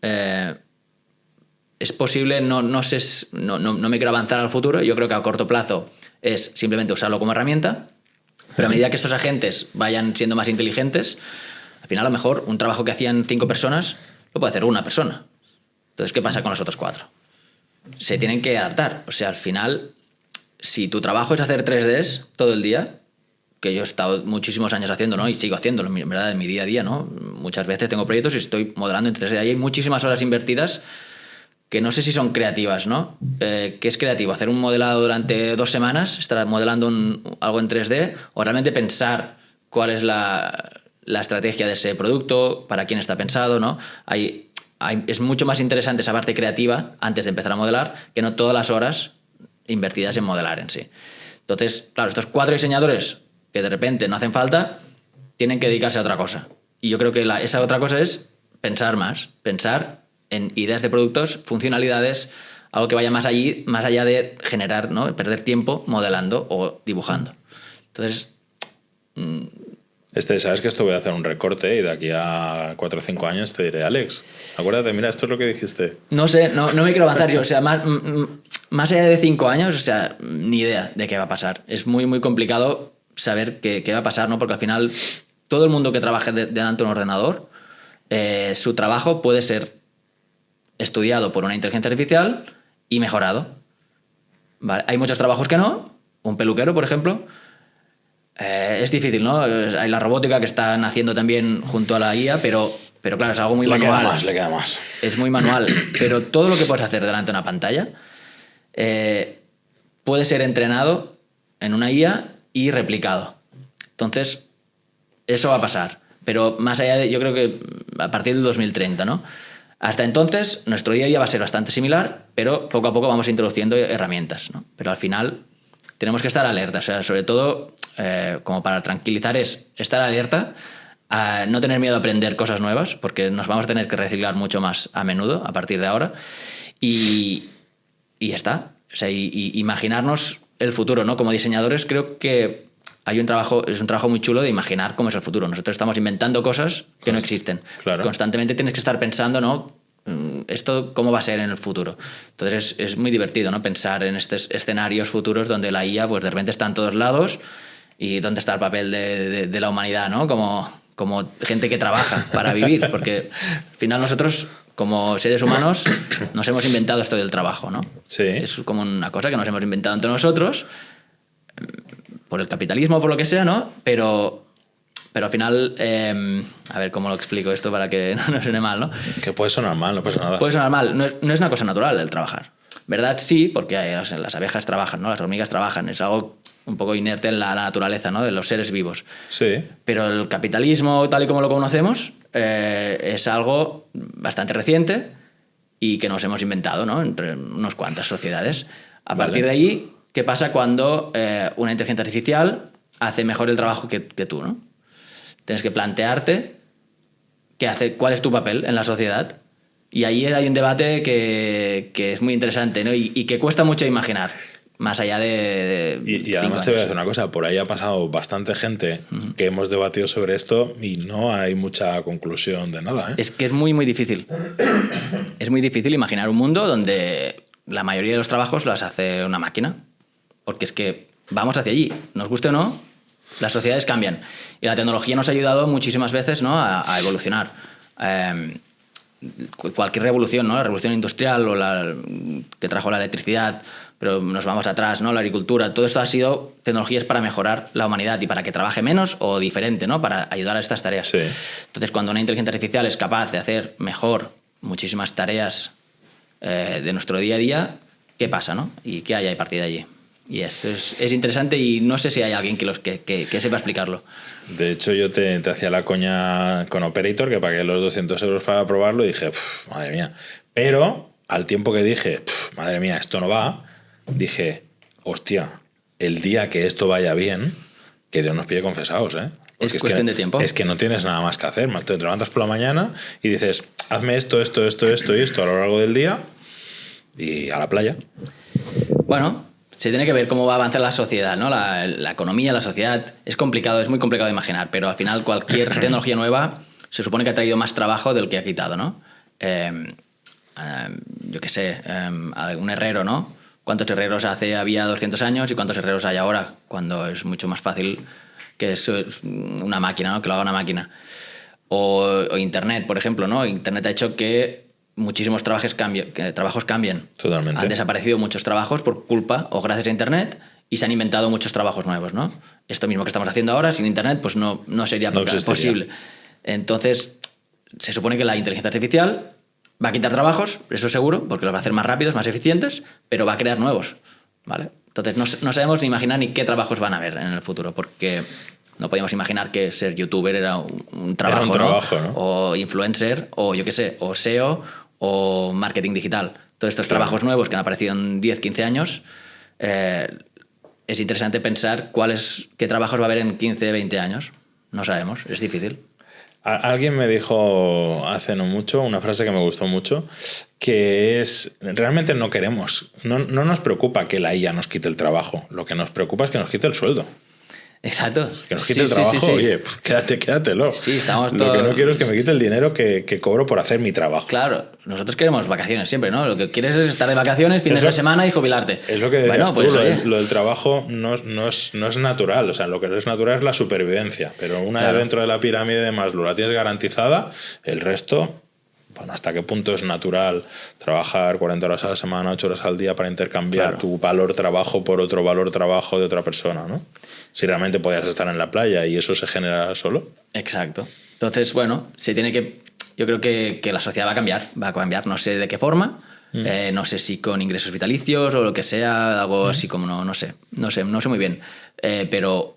Es posible, no me quiero avanzar al futuro. Yo creo que a corto plazo es simplemente usarlo como herramienta, pero a medida que estos agentes vayan siendo más inteligentes, al final a lo mejor un trabajo que hacían 5 personas lo puede hacer una persona. Entonces, ¿qué pasa con los otros 4? Se tienen que adaptar. O sea, al final, si tu trabajo es hacer 3Ds todo el día, que yo he estado muchísimos años haciendo, ¿no? Y sigo haciéndolo, en verdad, en mi día a día, ¿no? Muchas veces tengo proyectos y estoy modelando en 3D. Y hay muchísimas horas invertidas que no sé si son creativas, ¿no? ¿Qué es creativo? ¿Hacer un modelado durante 2 semanas? ¿Estar modelando algo en 3D? ¿O realmente pensar cuál es la estrategia de ese producto? ¿Para quién está pensado? ¿No? Es mucho más interesante esa parte creativa antes de empezar a modelar que no todas las horas invertidas en modelar en sí. Entonces, claro, estos 4 diseñadores que de repente no hacen falta, tienen que dedicarse a otra cosa. Y yo creo que esa otra cosa es pensar más, pensar en ideas de productos, funcionalidades, algo que vaya más allá de generar, ¿no? Perder tiempo modelando o dibujando. Entonces... Sabes que esto voy a hacer un recorte y de aquí a 4 o 5 años te diré, Alex, acuérdate, mira, esto es lo que dijiste. No sé, no me quiero avanzar yo. O sea, más allá de 5 años, o sea, ni idea de qué va a pasar. Es muy, muy complicado saber qué va a pasar, ¿no? Porque al final todo el mundo que trabaje delante de un ordenador, su trabajo puede ser estudiado por una inteligencia artificial y mejorado. ¿Vale? Hay muchos trabajos que no. Un peluquero, por ejemplo, es difícil, ¿no? Hay la robótica que están haciendo también junto a la IA, pero claro, es algo muy manual. Le queda más. Es muy manual. Pero todo lo que puedes hacer delante de una pantalla puede ser entrenado en una IA y replicado. Entonces, eso va a pasar. Pero más allá de, yo creo que a partir del 2030, ¿no? Hasta entonces, nuestro día a día va a ser bastante similar, pero poco a poco vamos introduciendo herramientas, ¿no? Pero al final tenemos que estar alerta. O sea, sobre todo, como para tranquilizar, es estar alerta, a no tener miedo a aprender cosas nuevas, porque nos vamos a tener que reciclar mucho más a menudo a partir de ahora. Y ya está. O sea, y imaginarnos el futuro, ¿no? Como diseñadores creo que es un trabajo muy chulo de imaginar cómo es el futuro. Nosotros estamos inventando cosas que no existen. Claro. Constantemente tienes que estar pensando, ¿no? Esto cómo va a ser en el futuro. Entonces es muy divertido, ¿no? Pensar en estos escenarios futuros donde la IA pues de repente está en todos lados y dónde está el papel de la humanidad, ¿no? Como gente que trabaja para vivir, porque al final nosotros como seres humanos nos hemos inventado esto del trabajo, ¿no? Sí. Es como una cosa que nos hemos inventado entre nosotros por el capitalismo, por lo que sea, ¿no? Pero al final, a ver cómo lo explico esto para que no suene mal, ¿no? Que puede sonar mal, no pasa nada. Puede sonar mal, no es una cosa natural el trabajar. ¿Verdad? Sí, porque las abejas trabajan, ¿no? Las hormigas trabajan, es algo un poco inerte en la naturaleza, ¿no? De los seres vivos. Sí. Pero el capitalismo, tal y como lo conocemos, es algo bastante reciente y que nos hemos inventado, ¿no? Entre unas cuantas sociedades. A partir de ahí, ¿qué pasa cuando una inteligencia artificial hace mejor el trabajo que tú, ¿no? Tienes que plantearte cuál es tu papel en la sociedad. Y ahí hay un debate que es muy interesante, ¿no? Y que cuesta mucho imaginar, más allá de y además te voy a decir una cosa, por ahí ha pasado bastante gente que hemos debatido sobre esto y no hay mucha conclusión de nada, ¿eh? Es que es muy, muy difícil. Es muy difícil imaginar un mundo donde la mayoría de los trabajos los hace una máquina. Porque es que vamos hacia allí, nos guste o no, las sociedades cambian. Y la tecnología nos ha ayudado muchísimas veces, ¿no? a evolucionar. Cualquier revolución, ¿no? La revolución industrial o que trajo la electricidad, pero nos vamos atrás, ¿no? La agricultura, todo esto ha sido tecnologías para mejorar la humanidad y para que trabaje menos o diferente, ¿no? Para ayudar a estas tareas. Sí. Entonces, cuando una inteligencia artificial es capaz de hacer mejor muchísimas tareas de nuestro día a día, ¿qué pasa, no? ¿Y qué hay a partir de allí? Y eso es interesante y no sé si hay alguien que sepa explicarlo. De hecho, yo te hacía la coña con Operator, que pagué los 200 euros para probarlo y dije, madre mía. Pero al tiempo que dije, madre mía, esto no va, dije, hostia, el día que esto vaya bien, que Dios nos pide confesados, ¿eh? Porque es cuestión de tiempo. Es que no tienes nada más que hacer. Te levantas por la mañana y dices, hazme esto y esto a lo largo del día y a la playa. Bueno, se tiene que ver cómo va a avanzar la sociedad, ¿no? La economía, la sociedad. Es complicado, es muy complicado de imaginar, pero al final cualquier tecnología nueva se supone que ha traído más trabajo del que ha quitado, ¿no? Yo qué sé, un herrero, ¿no? ¿Cuántos herreros había 200 años y cuántos herreros hay ahora? Cuando es mucho más fácil que es una máquina, ¿no? Que lo haga una máquina. O Internet, por ejemplo, ¿no? Internet ha hecho que muchísimos trabajos cambien. Totalmente. Han desaparecido muchos trabajos por culpa o gracias a Internet y se han inventado muchos trabajos nuevos, ¿no? Esto mismo que estamos haciendo ahora, sin Internet, pues no sería posible. Entonces, se supone que la inteligencia artificial va a quitar trabajos, eso seguro, porque los va a hacer más rápidos, más eficientes, pero va a crear nuevos, ¿vale? Entonces, no sabemos ni imaginar ni qué trabajos van a haber en el futuro, porque no podíamos imaginar que ser youtuber era un trabajo, era un trabajo, ¿no? O influencer, o yo qué sé, o SEO, o marketing digital. Todos estos trabajos nuevos que han aparecido en 10, 15 años, es interesante pensar qué trabajos va a haber en 15, 20 años. No sabemos, es difícil. Alguien me dijo hace no mucho una frase que me gustó mucho, que es, realmente no nos preocupa que la IA nos quite el trabajo, lo que nos preocupa es que nos quite el sueldo. Exacto. Que nos quite el trabajo, sí. Oye, pues quédatelo. Sí, estamos Lo que no quiero es que me quite el dinero que cobro por hacer mi trabajo. Claro, nosotros queremos vacaciones siempre, ¿no? Lo que quieres es estar de vacaciones, fines de semana y jubilarte. Es lo que decías tú, lo del trabajo no es natural. O sea, lo que es natural es la supervivencia. Pero una vez dentro de la pirámide de Maslow la tienes garantizada, el resto... Bueno, ¿hasta qué punto es natural trabajar 40 horas a la semana, 8 horas al día para intercambiar tu valor trabajo por otro valor trabajo de otra persona, ¿no? Si realmente podías estar en la playa y eso se genera solo. Exacto. Entonces, bueno, yo creo que la sociedad va a cambiar, no sé de qué forma, no sé si con ingresos vitalicios o lo que sea, algo así como no sé muy bien, pero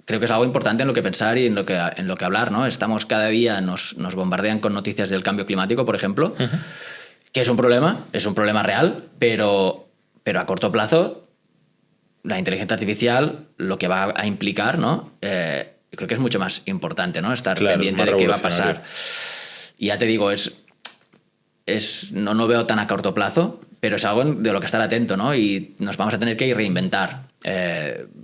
creo que es algo importante en lo que pensar y en lo que hablar, ¿no? Estamos cada día, nos bombardean con noticias del cambio climático, por ejemplo, que es un problema real, pero a corto plazo la inteligencia artificial lo que va a implicar, ¿no? Creo que es mucho más importante, ¿no? Estar pendiente de qué va a pasar. Y ya te digo, no veo tan a corto plazo, pero es algo de lo que estar atento, ¿no? Y nos vamos a tener que reinventar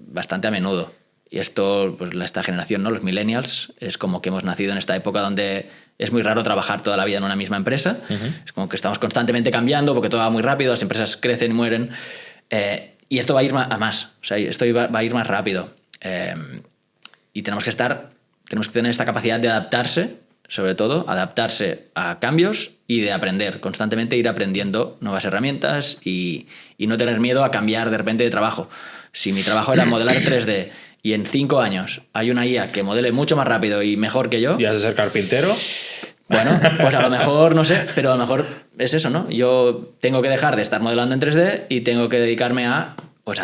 bastante a menudo. Y esto, pues esta generación, ¿no? Los millennials, es como que hemos nacido en esta época donde es muy raro trabajar toda la vida en una misma empresa. Es como que estamos constantemente cambiando porque todo va muy rápido, las empresas crecen y mueren. Y esto va a ir a más. O sea, esto va a ir más rápido. Y tenemos que tener esta capacidad de adaptarse, sobre todo, adaptarse a cambios y de aprender, constantemente ir aprendiendo nuevas herramientas y no tener miedo a cambiar de repente de trabajo. Si mi trabajo era modelar 3D y en 5 años hay una IA que modele mucho más rápido y mejor que yo... ¿Y has de ser carpintero? Bueno, pues a lo mejor, no sé, pero a lo mejor es eso, ¿no? Yo tengo que dejar de estar modelando en 3D y tengo que dedicarme a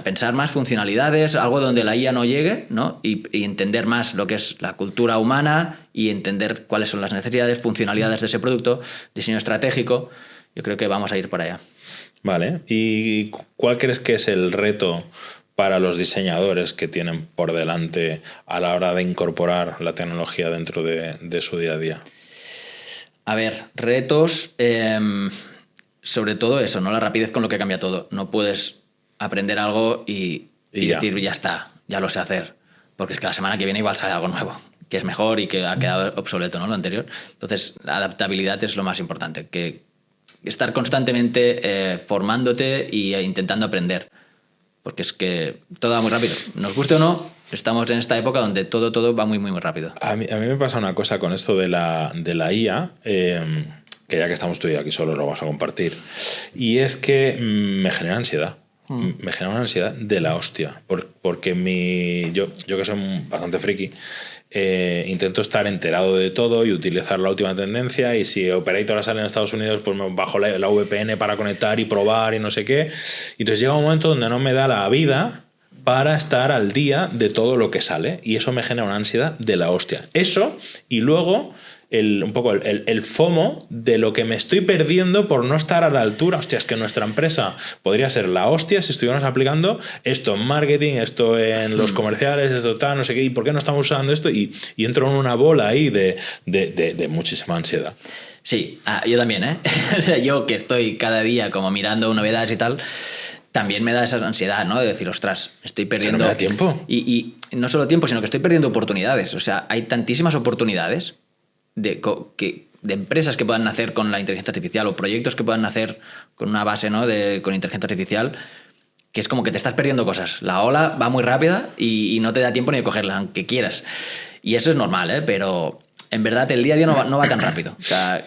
pensar más funcionalidades, algo donde la IA no llegue, ¿no? Y entender más lo que es la cultura humana y entender cuáles son las necesidades, funcionalidades de ese producto, diseño estratégico. Yo creo que vamos a ir por allá. Vale. ¿Y cuál crees que es el reto para los diseñadores que tienen por delante a la hora de incorporar la tecnología dentro de su día a día? A ver, retos, sobre todo eso, ¿no? La rapidez con lo que cambia todo. No puedes aprender algo y decir, ya está, ya lo sé hacer. Porque es que la semana que viene igual sale algo nuevo, que es mejor y que ha quedado obsoleto, ¿no? Lo anterior. Entonces, la adaptabilidad es lo más importante, que estar constantemente formándote e intentando aprender. Porque es que todo va muy rápido. Nos guste o no, estamos en esta época donde todo va muy, muy, muy rápido. A mí me pasa una cosa con esto de la IA, que ya que estamos tú y yo aquí solos lo vamos a compartir, y es que me genera ansiedad. Me genera una ansiedad de la hostia. Porque yo que soy bastante friki, intento estar enterado de todo y utilizar la última tendencia, y si Operator sale en Estados Unidos, pues me bajo la VPN para conectar y probar y no sé qué. Y entonces llega un momento donde no me da la vida para estar al día de todo lo que sale, y eso me genera una ansiedad de la hostia. Eso, y luego un poco el FOMO de lo que me estoy perdiendo por no estar a la altura. Hostia, es que nuestra empresa podría ser la hostia si estuviéramos aplicando esto en marketing, esto en los comerciales, esto tal, no sé qué, y por qué no estamos usando esto, y entro en una bola ahí de muchísima ansiedad. Sí, yo también, ¿eh? Yo que estoy cada día como mirando novedades y tal, también me da esa ansiedad, ¿no? De decir, ostras, estoy perdiendo... Que no me da tiempo. Y no solo tiempo, sino que estoy perdiendo oportunidades. O sea, hay tantísimas oportunidades de empresas que puedan nacer con la inteligencia artificial, o proyectos que puedan nacer con una base, ¿no? Con inteligencia artificial, que es como que te estás perdiendo cosas. La ola va muy rápida y no te da tiempo ni de cogerla, aunque quieras. Y eso es normal, ¿eh? Pero en verdad el día a día no va tan rápido. O sea,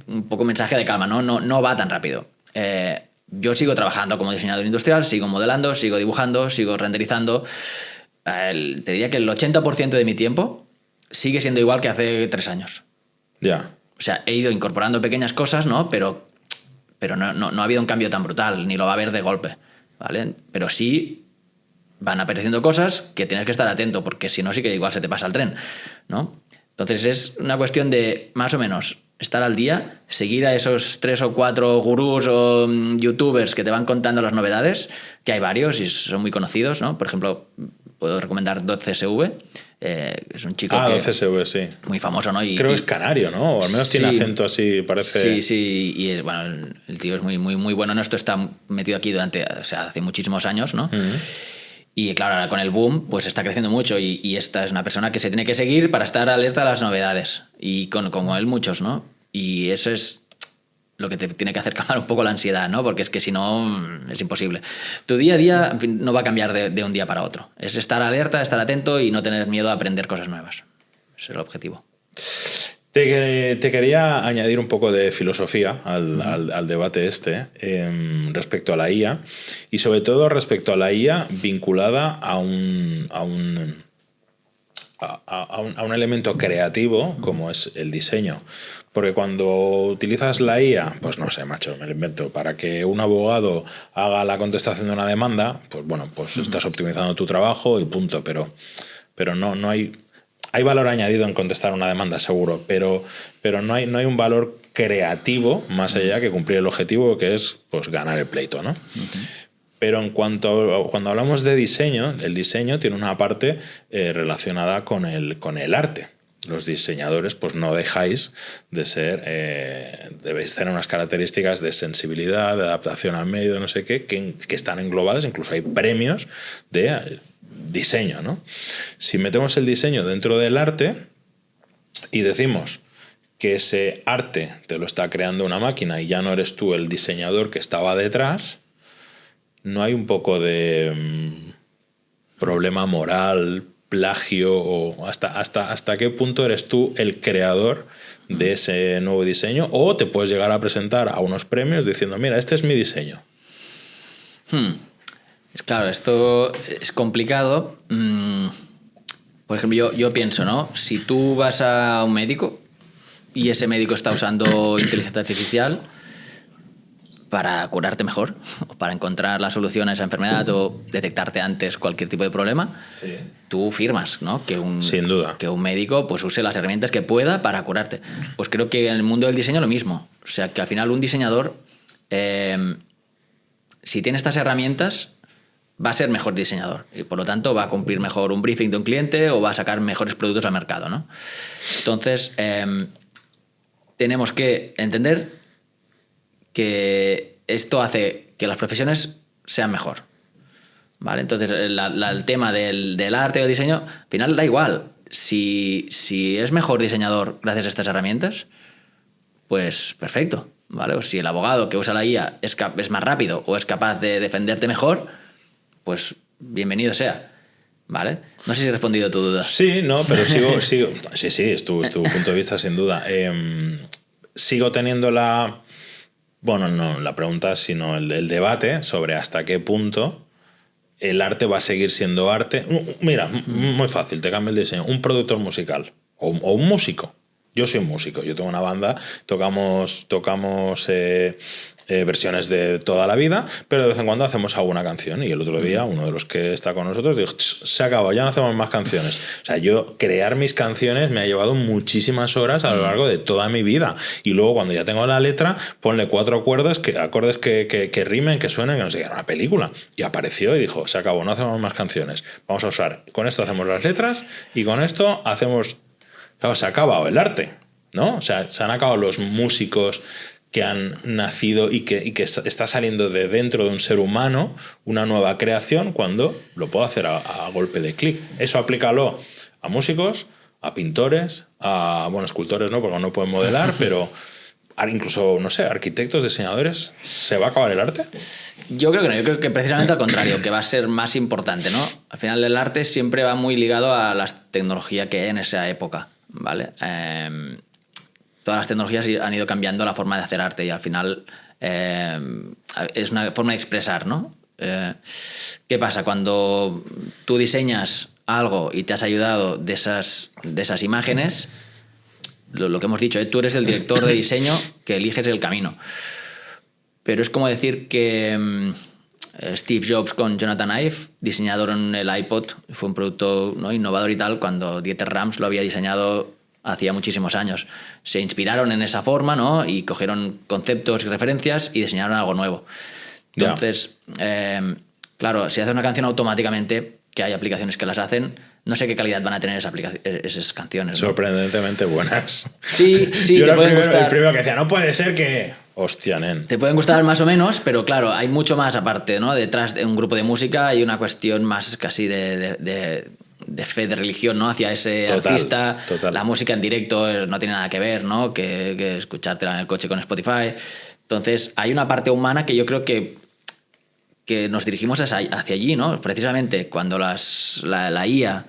un poco mensaje de calma, no va tan rápido. Yo sigo trabajando como diseñador industrial, sigo modelando, sigo dibujando, sigo renderizando. Te diría que el 80% de mi tiempo sigue siendo igual que hace 3 años. Ya. O sea, he ido incorporando pequeñas cosas, ¿no? Pero no ha habido un cambio tan brutal, ni lo va a haber de golpe, ¿vale? Pero sí van apareciendo cosas que tienes que estar atento, porque si no, sí que igual se te pasa el tren, ¿no? Entonces es una cuestión de, más o menos, estar al día, seguir a esos 3 o 4 gurús o youtubers que te van contando las novedades, que hay varios y son muy conocidos, ¿no? Por ejemplo, puedo recomendar .csv, es un chico que... .csv, sí. Muy famoso, ¿no? Creo que es canario, ¿no? O al menos tiene acento así, parece... Sí, y bueno, el tío es muy bueno en esto, está metido aquí hace muchísimos años, ¿no? Uh-huh. Y claro, ahora con el boom, pues está creciendo mucho, y esta es una persona que se tiene que seguir para estar alerta a las novedades. Y como él, muchos, ¿no? Y eso es lo que te tiene que hacer calmar un poco la ansiedad, ¿no? Porque es que si no, es imposible. Tu día a día, en fin, no va a cambiar de un día para otro. Es estar alerta, estar atento y no tener miedo a aprender cosas nuevas. Ese es el objetivo. Te quería añadir un poco de filosofía al debate respecto a la IA, y sobre todo respecto a la IA vinculada a un elemento creativo como es el diseño. Porque cuando utilizas la IA, pues no sé, macho, me lo invento, para que un abogado haga la contestación de una demanda, pues bueno, pues estás optimizando tu trabajo y punto, pero no hay... Hay valor añadido en contestar una demanda, seguro, pero no hay un valor creativo más allá que cumplir el objetivo, que es pues ganar el pleito, ¿no? Uh-huh. Pero cuando hablamos de diseño, el diseño tiene una parte relacionada con el arte. Los diseñadores, pues no dejáis de ser, debéis tener unas características de sensibilidad, de adaptación al medio, no sé qué, que están englobadas, incluso hay premios de diseño, ¿no? Si metemos el diseño dentro del arte y decimos que ese arte te lo está creando una máquina y ya no eres tú el diseñador que estaba detrás, no hay un poco de problema moral, plagio, o hasta qué punto eres tú el creador de ese nuevo diseño, o te puedes llegar a presentar a unos premios diciendo, mira, este es mi diseño. Claro, esto es complicado. Por ejemplo, yo pienso, ¿no? Si tú vas a un médico y ese médico está usando inteligencia artificial para curarte mejor, o para encontrar la solución a esa enfermedad, o detectarte antes cualquier tipo de problema, sí, tú firmas, ¿no? Sin duda. Que un médico pues use las herramientas que pueda para curarte. Pues creo que en el mundo del diseño lo mismo. O sea, que al final un diseñador, si tiene estas herramientas, va a ser mejor diseñador y por lo tanto va a cumplir mejor un briefing de un cliente o va a sacar mejores productos al mercado, ¿no? Entonces, tenemos que entender que esto hace que las profesiones sean mejor, ¿vale? Entonces, el tema del arte o el diseño, al final da igual. Si es mejor diseñador gracias a estas herramientas, pues perfecto, ¿vale? O si el abogado que usa la IA es más rápido o es capaz de defenderte mejor, pues bienvenido sea, ¿vale? No sé si he respondido a tu duda. Sí, no, pero sigo. Sí, es tu punto de vista, sin duda. Sigo teniendo no la pregunta, sino el debate sobre hasta qué punto el arte va a seguir siendo arte. Mira, muy fácil, te cambio el diseño. Un productor musical o un músico. Yo soy un músico, yo tengo una banda, tocamos versiones de toda la vida, pero de vez en cuando hacemos alguna canción. Y el otro día uno de los que está con nosotros dijo, se acabó, ya no hacemos más canciones. O sea, yo crear mis canciones me ha llevado muchísimas horas a lo largo de toda mi vida. Y luego cuando ya tengo la letra, ponle 4 acordes que rimen, que suenen, que no sé qué, era una película. Y apareció y dijo, se acabó, no hacemos más canciones. Vamos a usar, con esto hacemos las letras y con esto hacemos... Claro, se ha acabado el arte, ¿no? O sea, se han acabado los músicos que han nacido y que está saliendo de dentro de un ser humano una nueva creación cuando lo puedo hacer a golpe de clic. Eso aplícalo a músicos, a pintores, a, bueno, escultores no, porque no pueden modelar, pero incluso, no sé, arquitectos, diseñadores. ¿Se va a acabar el arte? Yo creo que no, yo creo que precisamente al contrario, que va a ser más importante, ¿no? Al final el arte siempre va muy ligado a la tecnología que hay en esa época, ¿vale? Todas las tecnologías han ido cambiando la forma de hacer arte y al final es una forma de expresar, ¿no? ¿Qué pasa? Cuando tú diseñas algo y te has ayudado de esas imágenes, lo que hemos dicho, tú eres el director de diseño que eliges el camino. Pero es como decir que Steve Jobs con Jonathan Ive, diseñador en el iPod, fue un producto, ¿no?, innovador y tal, cuando Dieter Rams lo había diseñado hacía muchísimos años. Se inspiraron en esa forma, ¿no?, y cogieron conceptos y referencias y diseñaron algo nuevo. Entonces, claro, si haces una canción automáticamente, que hay aplicaciones que las hacen, no sé qué calidad van a tener esas canciones, ¿no? Sorprendentemente buenas. Sí, Yo te era pueden gustar. el primero que decía, no puede ser que... Hostia, nen. Te pueden gustar más o menos, pero claro, hay mucho más aparte, ¿no? Detrás de un grupo de música hay una cuestión más casi de fe, de religión, ¿no?, hacia ese artista. Total. La música en directo no tiene nada que ver, ¿no?, que escuchártela en el coche con Spotify. Entonces, hay una parte humana que yo creo que nos dirigimos hacia allí, ¿no? Precisamente cuando la IA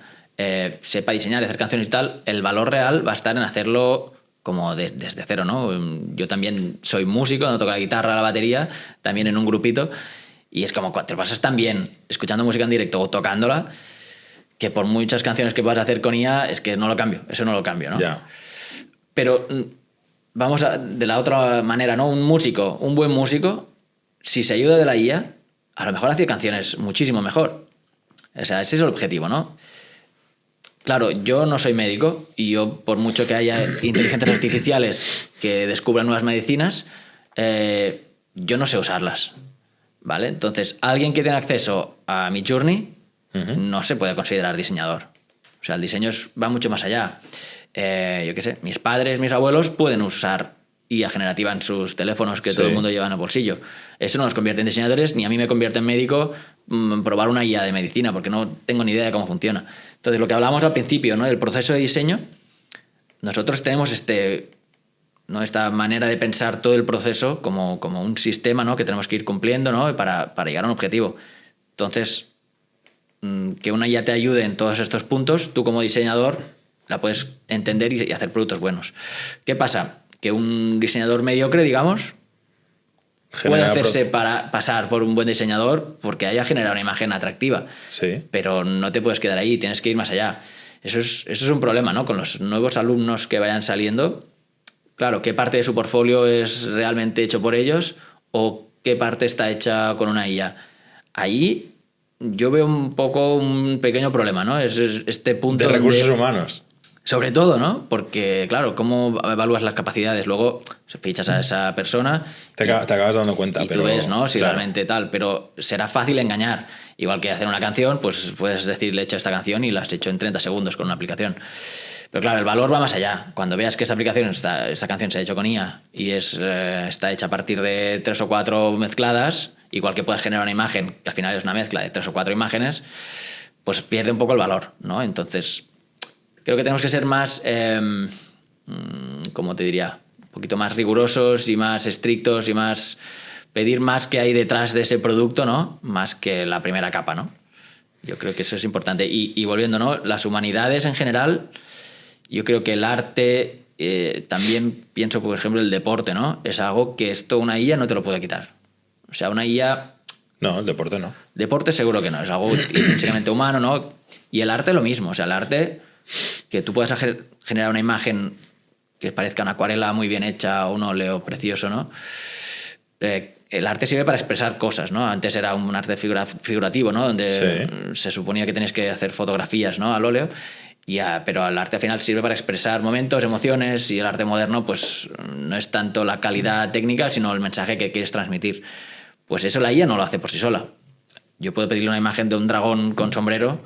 sepa diseñar y hacer canciones y tal, el valor real va a estar en hacerlo como desde cero, ¿no? Yo también soy músico, no toco la guitarra, la batería, también en un grupito, y es como te lo pasas tan bien escuchando música en directo o tocándola, que por muchas canciones que puedas hacer con IA, es que no lo cambio, eso no lo cambio, ¿no? Ya. Pero vamos de la otra manera, ¿no? Un buen músico, si se ayuda de la IA, a lo mejor hace canciones muchísimo mejor. O sea, ese es el objetivo, ¿no? Claro, yo no soy médico y yo, por mucho que haya inteligencias artificiales que descubran nuevas medicinas, yo no sé usarlas, ¿vale? Entonces, alguien que tenga acceso a Midjourney no se puede considerar diseñador. O sea, el diseño va mucho más allá. Yo qué sé, mis padres, mis abuelos pueden usar IA generativa en sus teléfonos que todo el mundo lleva en el bolsillo. Eso no nos convierte en diseñadores, ni a mí me convierte en médico probar una IA de medicina, porque no tengo ni idea de cómo funciona. Entonces, lo que hablábamos al principio, ¿no?, del proceso de diseño, nosotros tenemos esta manera de pensar todo el proceso como un sistema, ¿no?, que tenemos que ir cumpliendo, ¿no?, para llegar a un objetivo. Entonces, que una IA te ayude en todos estos puntos, tú como diseñador la puedes entender y hacer productos buenos. ¿Qué pasa? Que un diseñador mediocre, digamos, puede hacerse pasar por un buen diseñador porque haya generado una imagen atractiva. Sí. Pero no te puedes quedar ahí, tienes que ir más allá. Eso es un problema, ¿no? Con los nuevos alumnos que vayan saliendo, claro, ¿qué parte de su portfolio es realmente hecho por ellos o qué parte está hecha con una IA? Ahí yo veo un poco un pequeño problema, ¿no? Es este punto de recursos humanos. Sobre todo, ¿no? Porque, claro, ¿cómo evalúas las capacidades? Luego fichas a esa persona... Te acabas dando cuenta. Y tú ves, ¿no?, si realmente tal. Pero será fácil engañar. Igual que hacer una canción, pues puedes decirle, he hecho esta canción y la has hecho en 30 segundos con una aplicación. Pero claro, el valor va más allá. Cuando veas que esa canción se ha hecho con IA y está hecha a partir de 3 o 4 mezcladas, igual que puedes generar una imagen, que al final es una mezcla de 3 o 4 imágenes, pues pierde un poco el valor, ¿no? Entonces... creo que tenemos que ser más, ¿cómo te diría? Un poquito más rigurosos y más estrictos y más pedir más que hay detrás de ese producto, ¿no? Más que la primera capa, ¿no? Yo creo que eso es importante. Y volviendo, ¿no?, las humanidades en general, yo creo que el arte, también pienso, por ejemplo, el deporte, ¿no? Es algo que una IA no te lo puede quitar. O sea, una IA No, el deporte no. Deporte seguro que no, es algo intrínsecamente humano, ¿no? Y el arte lo mismo, o sea, el arte, que tú puedas generar una imagen que parezca una acuarela muy bien hecha o un óleo precioso, ¿no? El arte sirve para expresar cosas, ¿no? Antes era un arte figurativo, ¿no? Donde se suponía que tenías que hacer fotografías, ¿no? Al óleo. Pero el arte al final sirve para expresar momentos, emociones, y el arte moderno pues no es tanto la calidad técnica, sino el mensaje que quieres transmitir. Pues eso la IA no lo hace por sí sola. Yo puedo pedirle una imagen de un dragón con sombrero,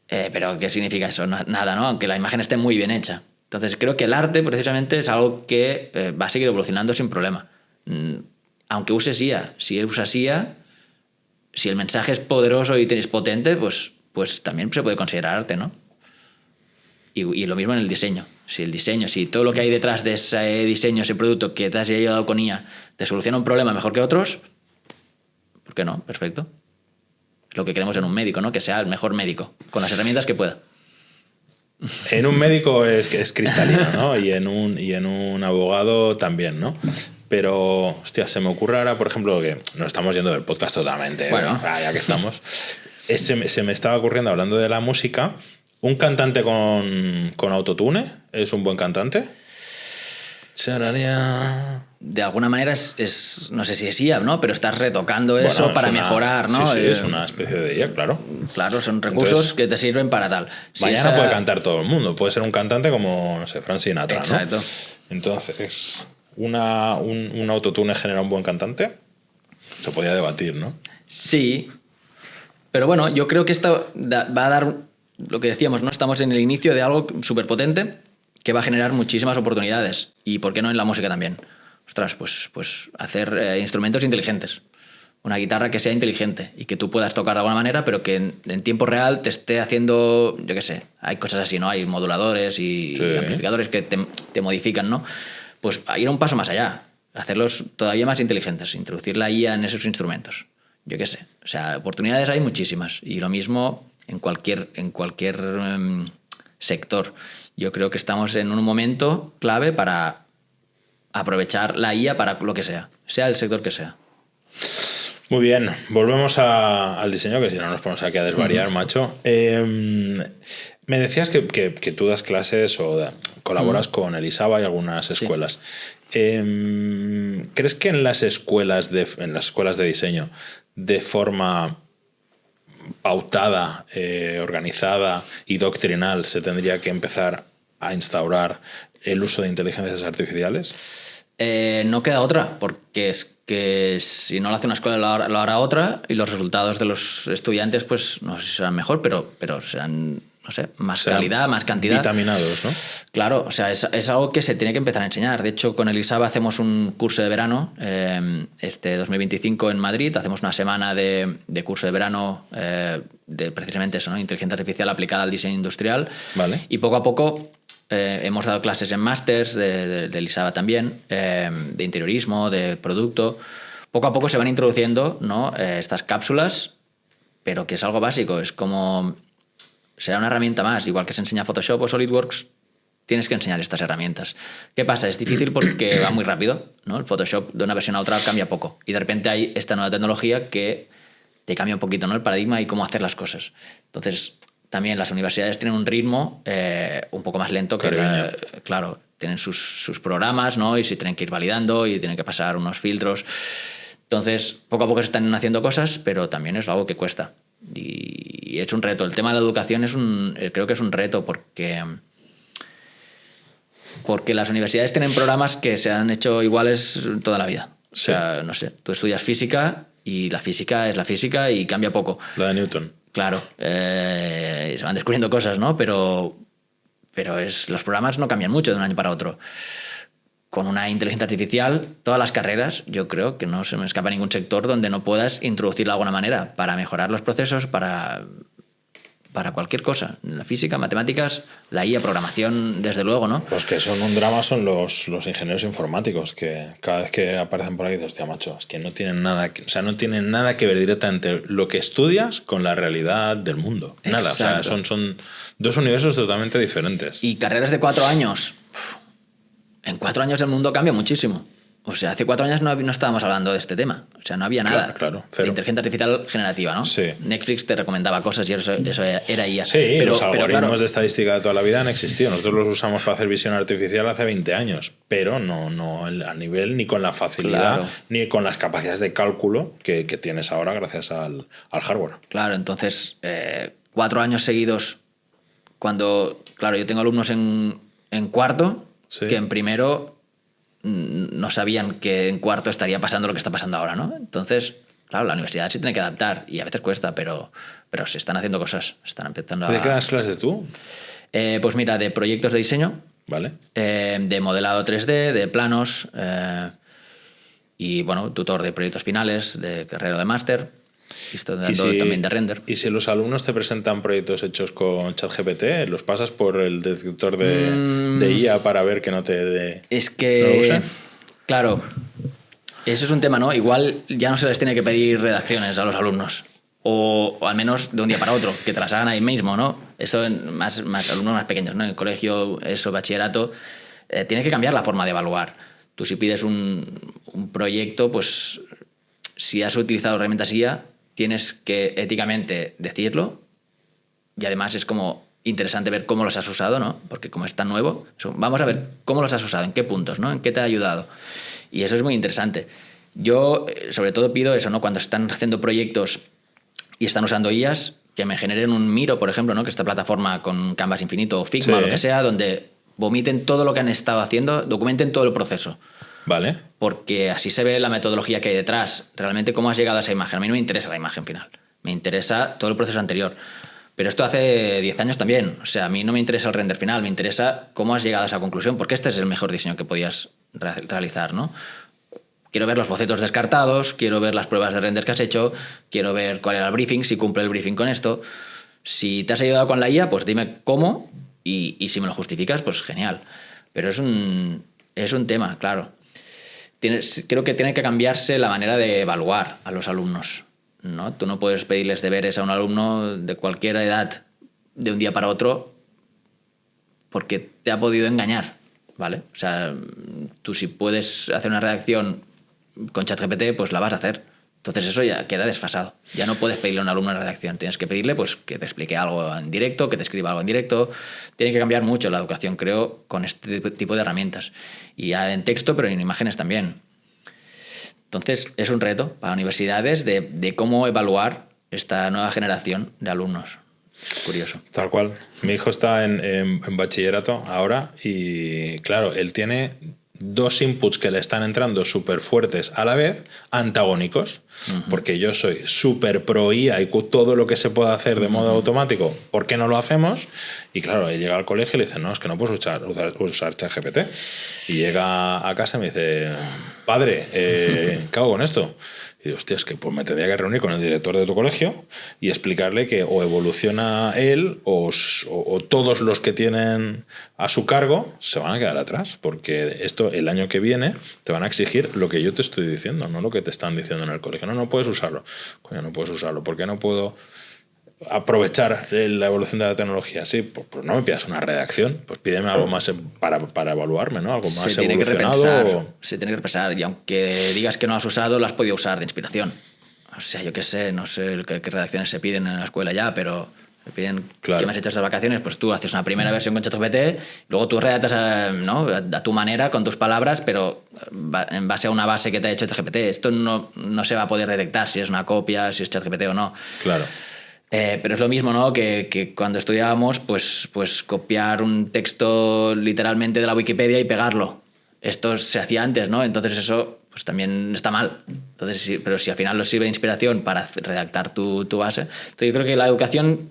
pero ¿qué significa eso? Nada, ¿no? Aunque la imagen esté muy bien hecha. Entonces creo que el arte precisamente es algo que va a seguir evolucionando sin problema. Aunque uses IA, si usas IA, si el mensaje es poderoso y es potente, pues también se puede considerar arte, ¿no? Y lo mismo en el diseño. Si todo lo que hay detrás de ese diseño, ese producto que te has llevado con IA, te soluciona un problema mejor que otros, ¿por qué no? Perfecto. Es lo que queremos en un médico, ¿no? Que sea el mejor médico, con las herramientas que pueda. En un médico es cristalino, ¿no? Y en un abogado también, ¿no? Pero, hostia, se me ocurre ahora, por ejemplo, que nos estamos yendo del podcast totalmente, bueno, ya que estamos. Se me estaba ocurriendo, hablando de la música, ¿un cantante con autotune es un buen cantante? De alguna manera no sé si es IA, ¿no? Pero estás retocando eso para mejorar, ¿no? Sí, es una especie de IA, claro. Claro, son recursos que te sirven para tal. Mañana puede cantar todo el mundo. Puede ser un cantante como, no sé, Frank Sinatra, ¿no? Exacto. Entonces, un autotune genera un buen cantante. Se podía debatir, ¿no? Sí. Pero bueno, yo creo que esto va a dar lo que decíamos, ¿no? Estamos en el inicio de algo súper potente que va a generar muchísimas oportunidades. ¿Y por qué no en la música también? Ostras, pues hacer instrumentos inteligentes. Una guitarra que sea inteligente y que tú puedas tocar de alguna manera, pero que en tiempo real te esté haciendo, yo qué sé, hay cosas así, ¿no? Hay moduladores y amplificadores que te modifican, ¿no? Pues ir un paso más allá, hacerlos todavía más inteligentes, introducir la IA en esos instrumentos. Yo qué sé. O sea, oportunidades hay muchísimas. Y lo mismo en cualquier sector. Yo creo que estamos en un momento clave para aprovechar la IA para lo que sea el sector que sea. Muy bien, volvemos al diseño, que si no nos ponemos aquí a desvariar, macho. Me decías que tú das clases o colaboras con el ISABA y algunas escuelas. ¿Crees que en las escuelas de diseño, de forma pautada, organizada y doctrinal, se tendría que empezar a instaurar el uso de inteligencias artificiales? No queda otra, porque es que si no lo hace una escuela lo hará otra, y los resultados de los estudiantes pues no sé si serán mejor, pero serán, no sé, más calidad, más cantidad. Vitaminados, ¿no? Claro, o sea, es algo que se tiene que empezar a enseñar. De hecho, con el ISABA hacemos un curso de verano, 2025 en Madrid, hacemos una semana de curso de verano de precisamente eso, ¿no? Inteligencia artificial aplicada al diseño industrial. Vale. Y poco a poco hemos dado clases en másters del ISABA también, de interiorismo, de producto. Poco a poco se van introduciendo, ¿no? Estas cápsulas, pero que es algo básico, es como... será una herramienta más, igual que se enseña Photoshop o SolidWorks, tienes que enseñar estas herramientas. ¿Qué pasa? Es difícil porque va muy rápido, ¿no? El Photoshop de una versión a otra cambia poco, y de repente hay esta nueva tecnología que te cambia un poquito, ¿no? El paradigma y cómo hacer las cosas. Entonces, también las universidades tienen un ritmo un poco más lento que claro, tienen sus programas, ¿no? Y se tienen que ir validando y tienen que pasar unos filtros. Entonces, poco a poco se están haciendo cosas, pero también es algo que cuesta. Y es un reto. El tema de la educación creo que es un reto porque las universidades tienen programas que se han hecho iguales toda la vida. O sea, no sé, tú estudias física y la física es la física y cambia poco. La de Newton. Claro, se van descubriendo cosas, ¿no? Pero los programas no cambian mucho de un año para otro. Con una inteligencia artificial, todas las carreras, yo creo que no se me escapa ningún sector donde no puedas introducirla de alguna manera para mejorar los procesos, para cualquier cosa. La física, matemáticas, la IA, programación, desde luego, ¿no? Los que son un drama son los ingenieros informáticos, que cada vez que aparecen por ahí dices, hostia, macho, es que no tienen nada que ver directamente lo que estudias con la realidad del mundo. Nada, exacto. O sea, son dos universos totalmente diferentes. Y carreras de 4 años. En 4 años el mundo cambia muchísimo. O sea, hace 4 años no estábamos hablando de este tema. O sea, no había nada Claro, de cero. inteligencia artificial generativa, ¿no? Sí. Netflix te recomendaba cosas y eso era IA. Sí, los algoritmos claro, de estadística de toda la vida han existido. Nosotros los usamos para hacer visión artificial hace 20 años, pero no a nivel ni con la facilidad Claro. ni con las capacidades de cálculo que tienes ahora gracias al hardware. Claro, entonces, 4 años seguidos, cuando, claro, yo tengo alumnos en cuarto, Sí. que en primero no sabían que en cuarto estaría pasando lo que está pasando ahora, ¿no? Entonces, claro, la universidad se tiene que adaptar y a veces cuesta, pero se están haciendo cosas, se están empezando a... ¿De qué das clases tú? Pues mira, de proyectos de diseño, ¿Vale? de modelado 3D, de planos, y bueno, tutor de proyectos finales, de carrera de máster, y estoy dando también de render. ¿Y si los alumnos te presentan proyectos hechos con ChatGPT, los pasas por el detector de IA para ver que no te... Es ¿No lo que, usan? claro, eso es un tema, ¿no? Igual ya no se les tiene que pedir redacciones a los alumnos. O al menos de un día para otro, que te las hagan ahí mismo, ¿no? Eso en más alumnos más pequeños, ¿no? En el colegio, eso, bachillerato, tiene que cambiar la forma de evaluar. Tú si pides un proyecto, pues si has utilizado herramientas IA, tienes que éticamente decirlo, y además es como interesante ver cómo los has usado, ¿no? Porque como es tan nuevo, vamos a ver cómo los has usado, en qué puntos, ¿no? En qué te ha ayudado. Y eso es muy interesante. Yo, sobre todo, pido eso, ¿no? Cuando están haciendo proyectos y están usando IAs, que me generen un Miro, por ejemplo, ¿no? Que esta plataforma con Canvas Infinito o Figma, Sí. lo que sea, donde vomiten todo lo que han estado haciendo, documenten todo el proceso. ¿Vale? Porque así se ve la metodología que hay detrás, realmente cómo has llegado a esa imagen. A mí no me interesa la imagen final, me interesa todo el proceso anterior. Pero esto hace 10 años también. O sea, a mí no me interesa el render final, me interesa cómo has llegado a esa conclusión, porque este es el mejor diseño que podías realizar, ¿no? Quiero ver los bocetos descartados, quiero ver las pruebas de render que has hecho, quiero ver cuál era el briefing, si cumple el briefing con esto. Si te has ayudado con la IA, pues dime cómo, y si me lo justificas, pues genial. Pero es un tema, claro. Creo que tiene que cambiarse la manera de evaluar a los alumnos, ¿no? Tú no puedes pedirles deberes a un alumno de cualquier edad de un día para otro porque te ha podido engañar, ¿vale? O sea, tú si puedes hacer una redacción con ChatGPT, pues la vas a hacer. Entonces eso ya queda desfasado. Ya no puedes pedirle a un alumno una redacción. Tienes que pedirle pues, que te explique algo en directo, que te escriba algo en directo. Tiene que cambiar mucho la educación, creo, con este tipo de herramientas. Y ya en texto, pero en imágenes también. Entonces es un reto para universidades de cómo evaluar esta nueva generación de alumnos. Curioso. Tal cual. Mi hijo está en bachillerato ahora y, claro, él tiene 2 inputs que le están entrando súper fuertes a la vez, antagónicos, porque yo soy súper pro IA y todo lo que se puede hacer de modo automático, ¿por qué no lo hacemos? Y claro, él llega al colegio y le dice, no, es que no puedes usar ChatGPT. Y llega a casa y me dice, padre, ¿qué hago con esto? Y digo, hostia, es que pues me tendría que reunir con el director de tu colegio y explicarle que o evoluciona él o todos los que tienen a su cargo se van a quedar atrás, porque esto el año que viene te van a exigir lo que yo te estoy diciendo, no lo que te están diciendo en el colegio. No puedes usarlo. Coño, no puedes usarlo. ¿Por qué no puedo aprovechar la evolución de la tecnología? Sí, pues no me pidas una redacción, pues pídeme algo más para evaluarme, ¿no? Algo más evolucionado. Se tiene que repensar, y aunque digas que no has usado, lo has podido usar de inspiración. O sea, yo qué sé, no sé qué redacciones se piden en la escuela ya, pero me piden Claro. ¿qué me has hecho estas vacaciones? Pues tú haces una primera versión con ChatGPT, luego tú redactas a tu manera, con tus palabras, pero en base a una base que te ha hecho ChatGPT. Esto no se va a poder detectar si es una copia, si es ChatGPT o no. Claro. Pero es lo mismo, ¿no? Que cuando estudiábamos, pues copiar un texto literalmente de la Wikipedia y pegarlo. Esto se hacía antes, ¿no? Entonces eso pues también está mal. Entonces, pero si al final nos sirve de inspiración para redactar tu base. Entonces yo creo que la educación,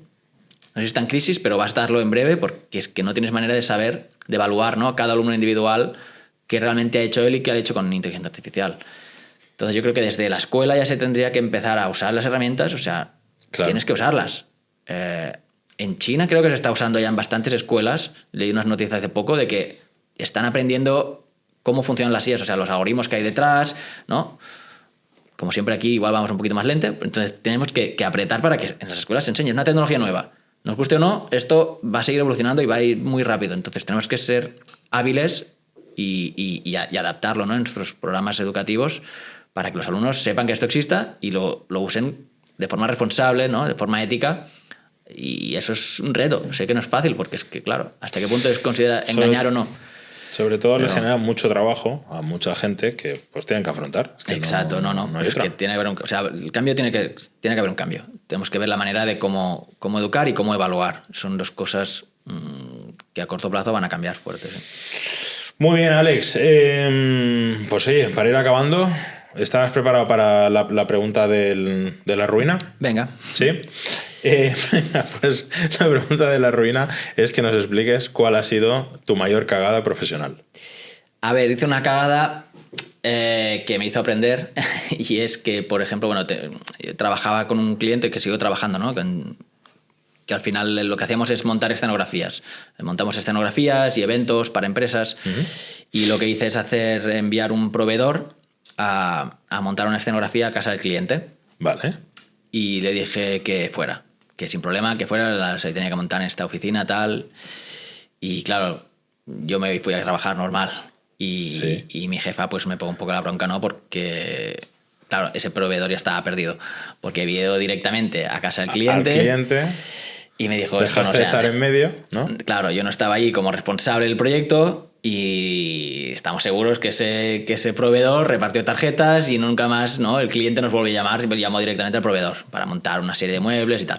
no sé si está en crisis, pero va a estarlo en breve, porque es que no tienes manera de saber, de evaluar, ¿no? A cada alumno individual qué realmente ha hecho él y qué ha hecho con inteligencia artificial. Entonces yo creo que desde la escuela ya se tendría que empezar a usar las herramientas, o sea, claro, tienes que usarlas. En China creo que se está usando ya en bastantes escuelas. Leí unas noticias hace poco de que están aprendiendo cómo funcionan las IAs, o sea, los algoritmos que hay detrás, ¿no? Como siempre aquí igual vamos un poquito más lento, entonces tenemos que apretar para que en las escuelas se enseñe una tecnología nueva. Nos guste o no, esto va a seguir evolucionando y va a ir muy rápido. Entonces tenemos que ser hábiles y adaptarlo, ¿no?, en nuestros programas educativos para que los alumnos sepan que esto exista y lo usen de forma responsable, ¿no?, de forma ética. Y eso es un reto. Sé que no es fácil porque es que, claro, ¿hasta qué punto es considerado engañar o no? Sobre todo le genera mucho trabajo a mucha gente que pues tienen que afrontar. Es que exacto, no. hay Es otra. que tiene que haber el cambio tiene que haber un cambio. Tenemos que ver la manera de cómo educar y cómo evaluar. Son dos cosas que a corto plazo van a cambiar fuertes. Muy bien, Alex. Pues oye, para ir acabando, ¿estabas preparado para la pregunta de la ruina? Venga. Sí. Pues la pregunta de la ruina es que nos expliques cuál ha sido tu mayor cagada profesional. A ver, hice una cagada que me hizo aprender y es que, por ejemplo, yo trabajaba con un cliente que sigo trabajando, ¿no?, que al final lo que hacíamos es montar escenografías. Montamos escenografías y eventos para empresas y lo que hice es enviar un proveedor a montar una escenografía a casa del cliente. Vale. Y le dije que fuera, que sin problema, que fuera, se tenía que montar en esta oficina, tal. Y claro, yo me fui a trabajar normal. Y mi jefa pues me pegó un poco la bronca, ¿no? Porque, claro, ese proveedor ya estaba perdido. Porque vio directamente a casa del cliente. Al cliente. Y me dijo, dejaste esto no se de estar hace. en medio, ¿no? Claro, yo no estaba ahí como responsable del proyecto y estamos seguros que ese proveedor repartió tarjetas y nunca más, ¿no?, el cliente nos volvió a llamar y llamó directamente al proveedor para montar una serie de muebles y tal.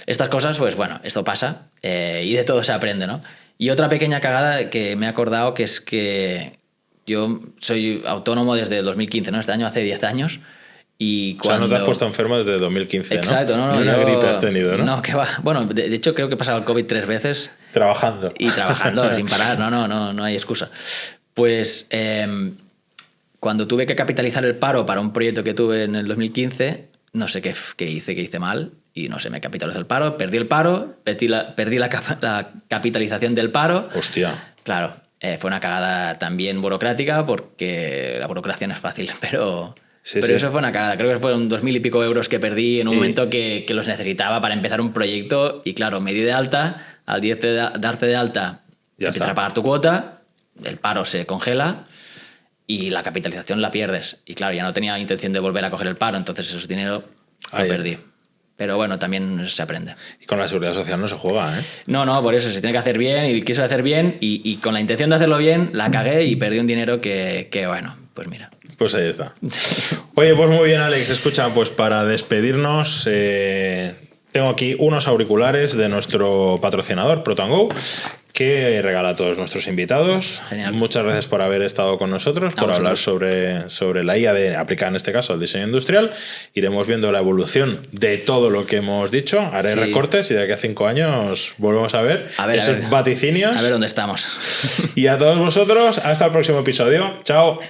Estas cosas, pues bueno, esto pasa y de todo se aprende, ¿no? Y otra pequeña cagada que me he acordado, que es que yo soy autónomo desde el 2015, ¿no? Este año hace 10 años. Y cuando... O sea, no te has puesto enfermo desde 2015, exacto, ¿no? No, ni una gripe has tenido, ¿no? No, que va. Bueno, de hecho creo que he pasado el COVID 3 veces. Trabajando. Y trabajando sin parar, no hay excusa. Pues cuando tuve que capitalizar el paro para un proyecto que tuve en el 2015, no sé qué hice mal y no sé, me capitalizó el paro, perdí el paro, perdí la capitalización del paro. Hostia. Claro, fue una cagada también burocrática porque la burocracia no es fácil, pero eso fue una cagada. Creo que fueron 2.000 y pico euros que perdí en un momento que los necesitaba para empezar un proyecto y claro, me di de alta, al darte de alta empiezas a pagar tu cuota, el paro se congela y la capitalización la pierdes. Y claro, ya no tenía intención de volver a coger el paro, entonces ese dinero lo perdí. Pero bueno, también se aprende. Y con la seguridad social no se juega, ¿eh? No, por eso se tiene que hacer bien y quiso hacer bien y con la intención de hacerlo bien la cagué y perdí un dinero que bueno, pues mira. Pues ahí está. Oye, pues muy bien, Alex. Escucha, pues para despedirnos, tengo aquí unos auriculares de nuestro patrocinador, Proton Go, que regala a todos nuestros invitados. Genial. Muchas gracias por haber estado con nosotros, por hablar sobre la IA aplicada en este caso al diseño industrial. Iremos viendo la evolución de todo lo que hemos dicho. Haré recortes y de aquí a 5 años volvemos a ver esos vaticinios. A ver dónde estamos. Y a todos vosotros, hasta el próximo episodio. Chao.